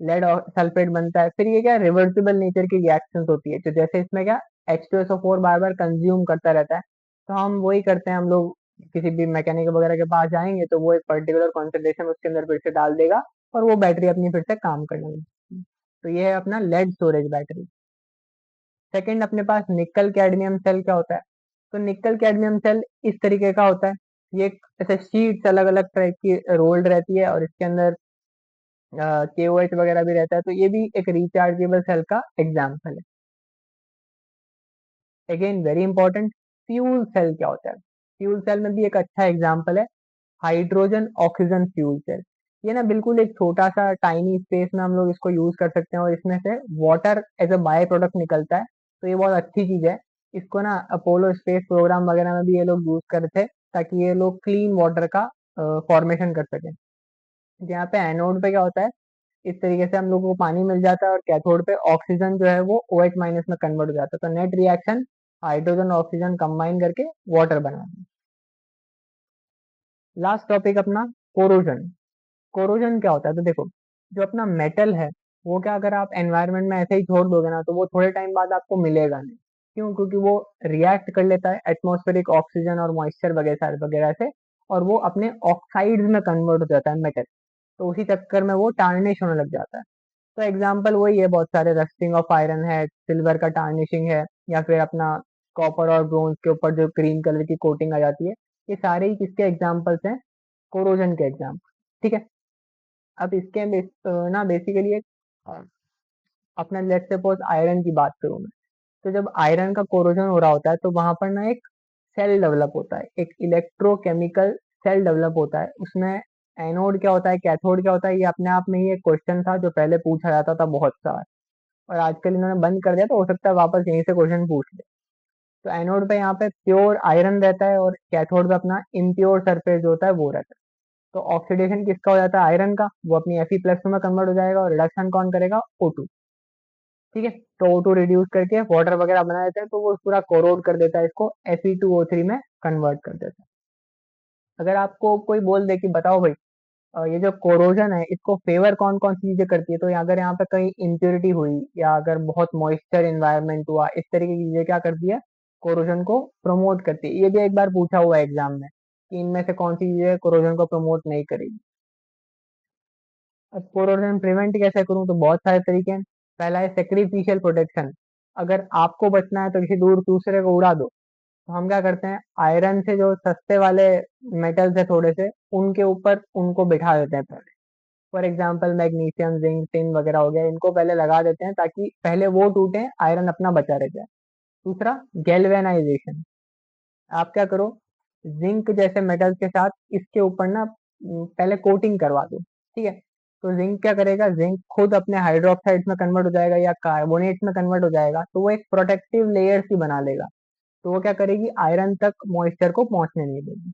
लेड और सल्फेट बनता है। फिर ये क्या, रिवर्सिबल नेचर की रिएक्शंस होती है, तो जैसे इसमें क्या, H2SO4 बार बार कंज्यूम करता रहता है, तो हम वही करते हैं। हम लोग किसी भी मैकेनिक वगैरह के पास जाएंगे तो वो एक पर्टिकुलर कॉन्सेंट्रेशन उसके अंदर फिर से डाल देगा, और वो बैटरी अपनी फिर से काम करने लगेगी। तो ये है अपना लेड स्टोरेज बैटरी। सेकंड अपने पास निकल कैडमियम सेल क्या होता है? तो निकल कैडमियम सेल इस तरीके का होता है। ये एक ऐसे शीट्स अलग अलग तरह की रोल्ड रहती है, और इसके अंदर KOH वगैरह भी रहता है, तो ये भी एक रिचार्जेबल सेल का एग्जाम्पल है। Again very important, fuel cell क्या होता है? फ्यूल सेल में भी एक अच्छा एग्जाम्पल है हाइड्रोजन ऑक्सीजन फ्यूल सेल। ये ना बिल्कुल एक छोटा सा टाइनी स्पेस में हम लोग इसको यूज कर सकते हैं, और इसमें से water as a by product निकलता है। तो ये बहुत अच्छी चीज है। इसको ना अपोलो स्पेस प्रोग्राम वगैरह में भी ये लोग यूज करते थे, ताकि ये लोग क्लीन वाटर का फॉर्मेशन कर सकें। यहाँ पे एनोड पे क्या होता है, इस तरीके से हम लोग को पानी मिल जाता है और कैथोड पे ऑक्सीजन जो है वो OH माइनस में कन्वर्ट हो जाता है, तो net reaction hydrogen oxygen combine करके वाटर बना। लास्ट टॉपिक अपना कोरोजन। कोरोजन क्या होता है, तो देखो जो अपना मेटल है वो क्या, अगर आप एनवायरनमेंट में ऐसे ही छोड़ दोगे ना तो वो थोड़े टाइम बाद आपको मिलेगा नहीं। क्यों? क्योंकि वो रिएक्ट कर लेता है एटमॉस्फेरिक ऑक्सीजन और मॉइस्चर वगैरह वगैरह से, और वो अपने ऑक्साइड्स में कन्वर्ट हो जाता है मेटल। तो उसी चक्कर में वो टार्निश होने लग जाता है। तो एग्जाम्पल वही है, बहुत सारे रस्टिंग ऑफ आयरन है, सिल्वर का टार्निशिंग है, या फिर अपना कॉपर और ब्रोंज के ऊपर जो क्रीम कलर की कोटिंग आ जाती है। ये सारे ही किसके एग्जाम्पल्स हैं? कोरोजन के एग्जाम्पल। ठीक है। अब इसके ना बेसिकली एक अपना लेट्स सपोज आयरन की बात करूं मैं, तो जब आयरन का कोरोजन हो रहा होता है तो वहां पर ना एक सेल डेवलप होता है, एक इलेक्ट्रोकेमिकल सेल डेवलप होता है। उसमें एनोड क्या होता है, कैथोड क्या होता है, ये अपने आप में ही एक क्वेश्चन था जो पहले पूछा जाता था बहुत सार, और आजकल इन्होंने बंद कर दिया, तो हो सकता है वापस यहीं से क्वेश्चन पूछ ले। तो एनोड पे यहाँ पे प्योर आयरन रहता है और कैथोड पे अपना इम्प्योर सरफेस जो होता है वो रहता है। तो ऑक्सीडेशन किसका हो जाता है? आयरन का, वो अपनी Fe+ में कन्वर्ट हो जाएगा, और रिडक्शन कौन करेगा? O2। ठीक है। तो O2 रिड्यूस करके वाटर वगैरह बना देता है, तो वो पूरा कोरोड कर देता है, इसको Fe2O3 में कन्वर्ट कर देता है। अगर आपको कोई बोल दे कि बताओ भाई, ये जो कोरोजन है इसको फेवर कौन कौन सी चीजें करती है, तो अगर यहाँ पे कहीं इम्प्योरिटी हुई या अगर बहुत मॉइस्चर इन्वायरमेंट हुआ, इस तरीके की चीजें क्या करती है? कोरोजन को प्रमोट करती है। ये भी एक बार पूछा हुआ है एग्जाम में कि इनमें से कौन सी चीजें कोरोजन को प्रमोट नहीं करेगी। अब कोरोजन प्रिवेंट कैसे करूं, तो बहुत सारे तरीके हैं। पहला है सेक्रीफिशियल प्रोटेक्शन। अगर आपको बचना है तो किसी दूर दूसरे को उड़ा दो, तो हम क्या करते हैं, आयरन से जो सस्ते वाले मेटल्स है थोड़े से, उनके ऊपर उनको बिठा देते हैं पहले। For example magnesium, zinc, tin वगैरह हो गया, इनको पहले लगा देते हैं ताकि पहले वो टूटे, आयरन अपना बचा रह जाए। दूसरा, गैल्वेनाइजेशन। आप क्या करो, जिंक जैसे मेटल्स के साथ इसके ऊपर ना पहले कोटिंग करवा दो। ठीक है। तो जिंक क्या करेगा, जिंक खुद अपने हाइड्रोक्साइड्स में कन्वर्ट हो जाएगा या कार्बोनेट्स में कन्वर्ट हो जाएगा, तो वो एक प्रोटेक्टिव लेयर्स ही बना लेगा। तो वो क्या करेगी, आयरन तक मॉइस्चर को पहुंचने नहीं देगी।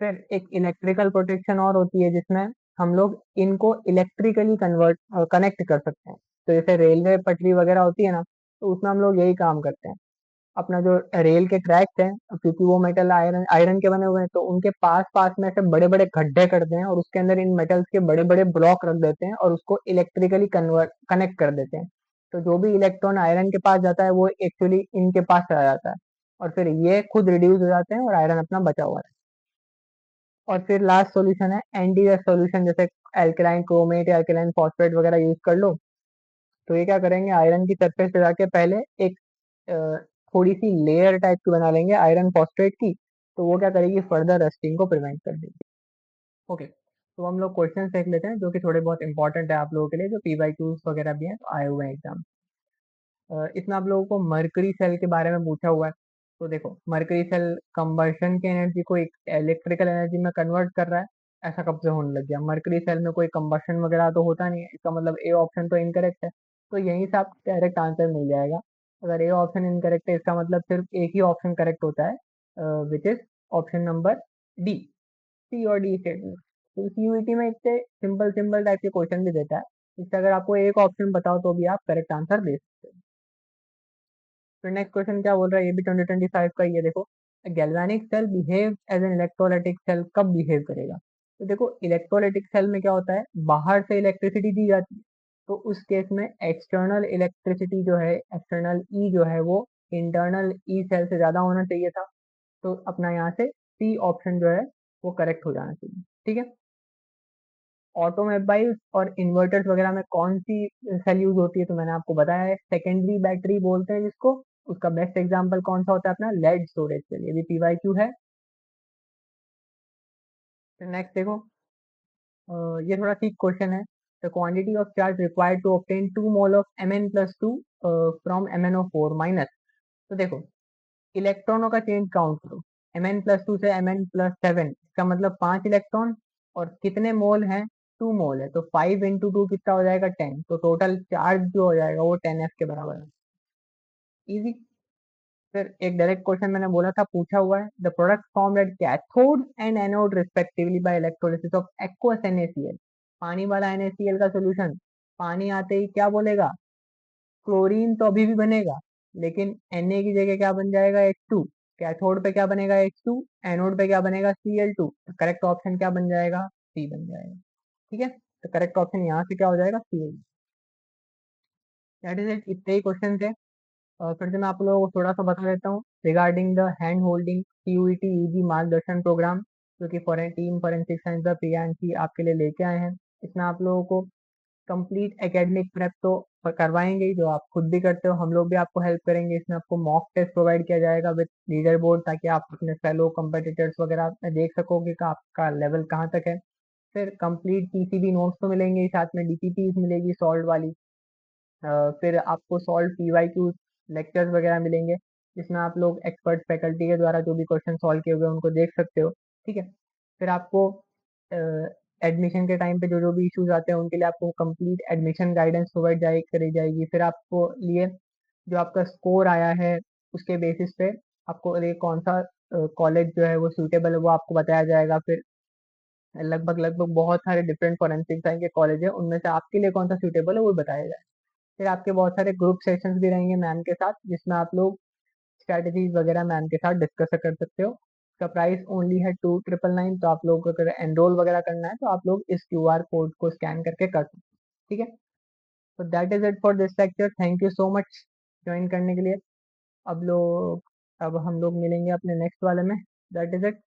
फिर एक इलेक्ट्रिकल प्रोटेक्शन और होती है, जिसमें हम लोग इनको इलेक्ट्रिकली कनेक्ट कर सकते हैं। तो जैसे रेलवे पटरी वगैरह होती है ना, तो उसमें हम लोग यही काम करते हैं। अपना जो रेल के ट्रैक्स हैं, क्योंकि वो मेटल आयरन आयरन के बने हुए हैं, तो उनके पास पास में से बड़े बड़े गड्ढे करते हैं और उसके अंदर इन मेटल्स के बड़े बड़े ब्लॉक रख देते हैं और उसको इलेक्ट्रिकली कन्वर्ट कनेक्ट कर देते हैं। तो जो भी इलेक्ट्रॉन आयरन के पास जाता है वो एक्चुअली इनके पास चला जाता है, और फिर ये खुद रिड्यूस हो जाते हैं और आयरन अपना बचा हुआ है। और फिर लास्ट सॉल्यूशन है एंटी सॉल्यूशन, जैसे एल्कलाइन क्रोमेट या एल्कलाइन फॉस्फेट वगैरह यूज कर लो। तो ये क्या करेंगे, आयरन की सरफेस पे जाके पहले एक थोड़ी सी लेयर टाइप की बना लेंगे आयरन फॉस्फेट की, तो वो क्या करेगी, फर्दर रस्टिंग को प्रिवेंट कर देगी। ओके। तो हम लोग क्वेश्चन देख लेते हैं जो कि थोड़े बहुत इंपॉर्टेंट है आप लोगों के लिए, जो PYQs वगैरह भी हैं तो आए हुए हैं एग्जाम। इसमें आप लोगों को मर्करी सेल के बारे में पूछा हुआ है। तो देखो, मर्करी सेल कंबर्शन की एनर्जी को एक इलेक्ट्रिकल एनर्जी में कन्वर्ट कर रहा है। ऐसा कब से होने लग गया? मर्करी सेल में कोई कंबशन वगैरह तो होता नहीं है, इसका मतलब ए ऑप्शन तो इनकरेक्ट है। तो यहीं से आपको डायरेक्ट आंसर मिल जाएगा। अगर ए ऑप्शन इनकरेक्ट है, इसका मतलब सिर्फ एक ही ऑप्शन करेक्ट होता है, which is option number D. C और डी स्टेटमेंट। तो सीयूईटी में इतने सिंपल सिंपल टाइप के क्वेश्चन भी देता है, इससे अगर आपको एक ऑप्शन बताओ तो भी आप करेक्ट आंसर दे सकते हो। फिर नेक्स्ट क्वेश्चन क्या बोल रहा है, ये भी 2025 का ही है। देखो, galvanic cell behave as an electrolytic cell कब बिहेव करेगा? तो देखो, इलेक्ट्रोलाइटिक सेल में क्या होता है, बाहर से इलेक्ट्रिसिटी दी जाती है, तो उस केस में एक्सटर्नल इलेक्ट्रिसिटी जो है, एक्सटर्नल ई जो है वो इंटरनल ई सेल से ज्यादा होना चाहिए था। तो अपना यहाँ से सी ऑप्शन जो है वो करेक्ट हो जाना चाहिए। ठीक है। ऑटोमोबाइल्स और इन्वर्टर्स वगैरह में कौन सी सेल यूज होती है, तो मैंने आपको बताया है, सेकेंडरी बैटरी बोलते हैं जिसको। उसका बेस्ट एग्जांपल कौन सा होता है? अपना लेड स्टोरेज सेल। ये भी PYQ है। नेक्स्ट देखो, ये थोड़ा ठीक क्वेश्चन है। The quantity of charge required to obtain 2 mole of Mn+2 from MnO4 minus. तो देखो, इलेक्ट्रॉनों का चेंज काउंट करो। Mn+2 से Mn+7, इसका मतलब 5 इलेक्ट्रॉन, और कितने मोल हैं? 2 मोल है, तो 5 × 2 कितना हो जाएगा? 10। तो टोटल चार्ज जो हो जाएगा वो 10F के बराबर है। इजी। फिर एक डायरेक्ट क्वेश्चन मैंने बोला था, पूछा हुआ है, the product form at cathode and anode respectively by electrolysis of aqueous NaCl। पानी वाला NaCl का सोल्यूशन पानी आते ही क्या बोलेगा, क्लोरीन तो अभी भी बनेगा, लेकिन Na की जगह क्या बन जाएगा, H2। कैथोड पे क्या बनेगा, H2। एनोड पे क्या बनेगा, Cl2। तो करेक्ट ऑप्शन क्या बन जाएगा, सी बन जाएगा। ठीक है, तो करेक्ट ऑप्शन यहाँ से क्या हो जाएगा, सी। दैट इज इट, इतने ही क्वेश्चन थे। और फिर से मैं आप लोगों को थोड़ा सा बता देता हूँ regarding the hand holding CUET UG मार्गदर्शन प्रोग्राम, जो कि team forensic science the Priyanshi आपके लिए लेके आए हैं। इसमें आप लोगों को कंप्लीट एकेडमिक प्रेप तो करवाएंगे ही, जो आप खुद भी करते हो, हम लोग भी आपको हेल्प करेंगे। इसमें आपको मॉक टेस्ट प्रोवाइड किया जाएगा विद लीडर बोर्ड, ताकि आप अपने फेलो कंपेटिटर्स वगैरह में देख सको कि आपका लेवल कहाँ तक है। फिर कंप्लीट PCB नोट्स तो मिलेंगे ही, साथ में DPPs मिलेगी सॉल्व वाली। फिर आपको सॉल्व PYQ लेक्चर्स वगैरह मिलेंगे, जिसमें आप लोग एक्सपर्ट फैकल्टी के द्वारा जो भी क्वेश्चन सॉल्व किए हुए हैं उनको देख सकते हो। ठीक है, फिर आपको एडमिशन के टाइम पे जो जो भी इश्यूज आते हैं उनके लिए आपको कंप्लीट एडमिशन गाइडेंस प्रोवाइड करी जाएगी। फिर आपको लिए जो आपका स्कोर आया है उसके बेसिस पे आपको ये कौन सा कॉलेज जो है वो सूटेबल है वो आपको बताया जाएगा। फिर लगभग लगभग बहुत सारे डिफरेंट फॉरेंसिक साइंस के कॉलेज है, उनमें से आपके लिए कौन सा सूटेबल है वो बताया जाएगा। फिर आपके बहुत सारे ग्रुप सेशंस भी रहेंगे मैम के साथ, जिसमें आप लोग स्ट्रैटेजीज वगैरह मैम के साथ डिस्कस कर सकते हो। इसका प्राइस ओनली है 2999। तो आप लोग को अगर एनरोल वगैरह करना है तो आप लोग इस QR कोड को स्कैन करके कर सकते हो। ठीक है, तो that is it for this lecture. Thank you so much join करने के लिए। अब हम लोग मिलेंगे अपने नेक्स्ट वाले में। That is it.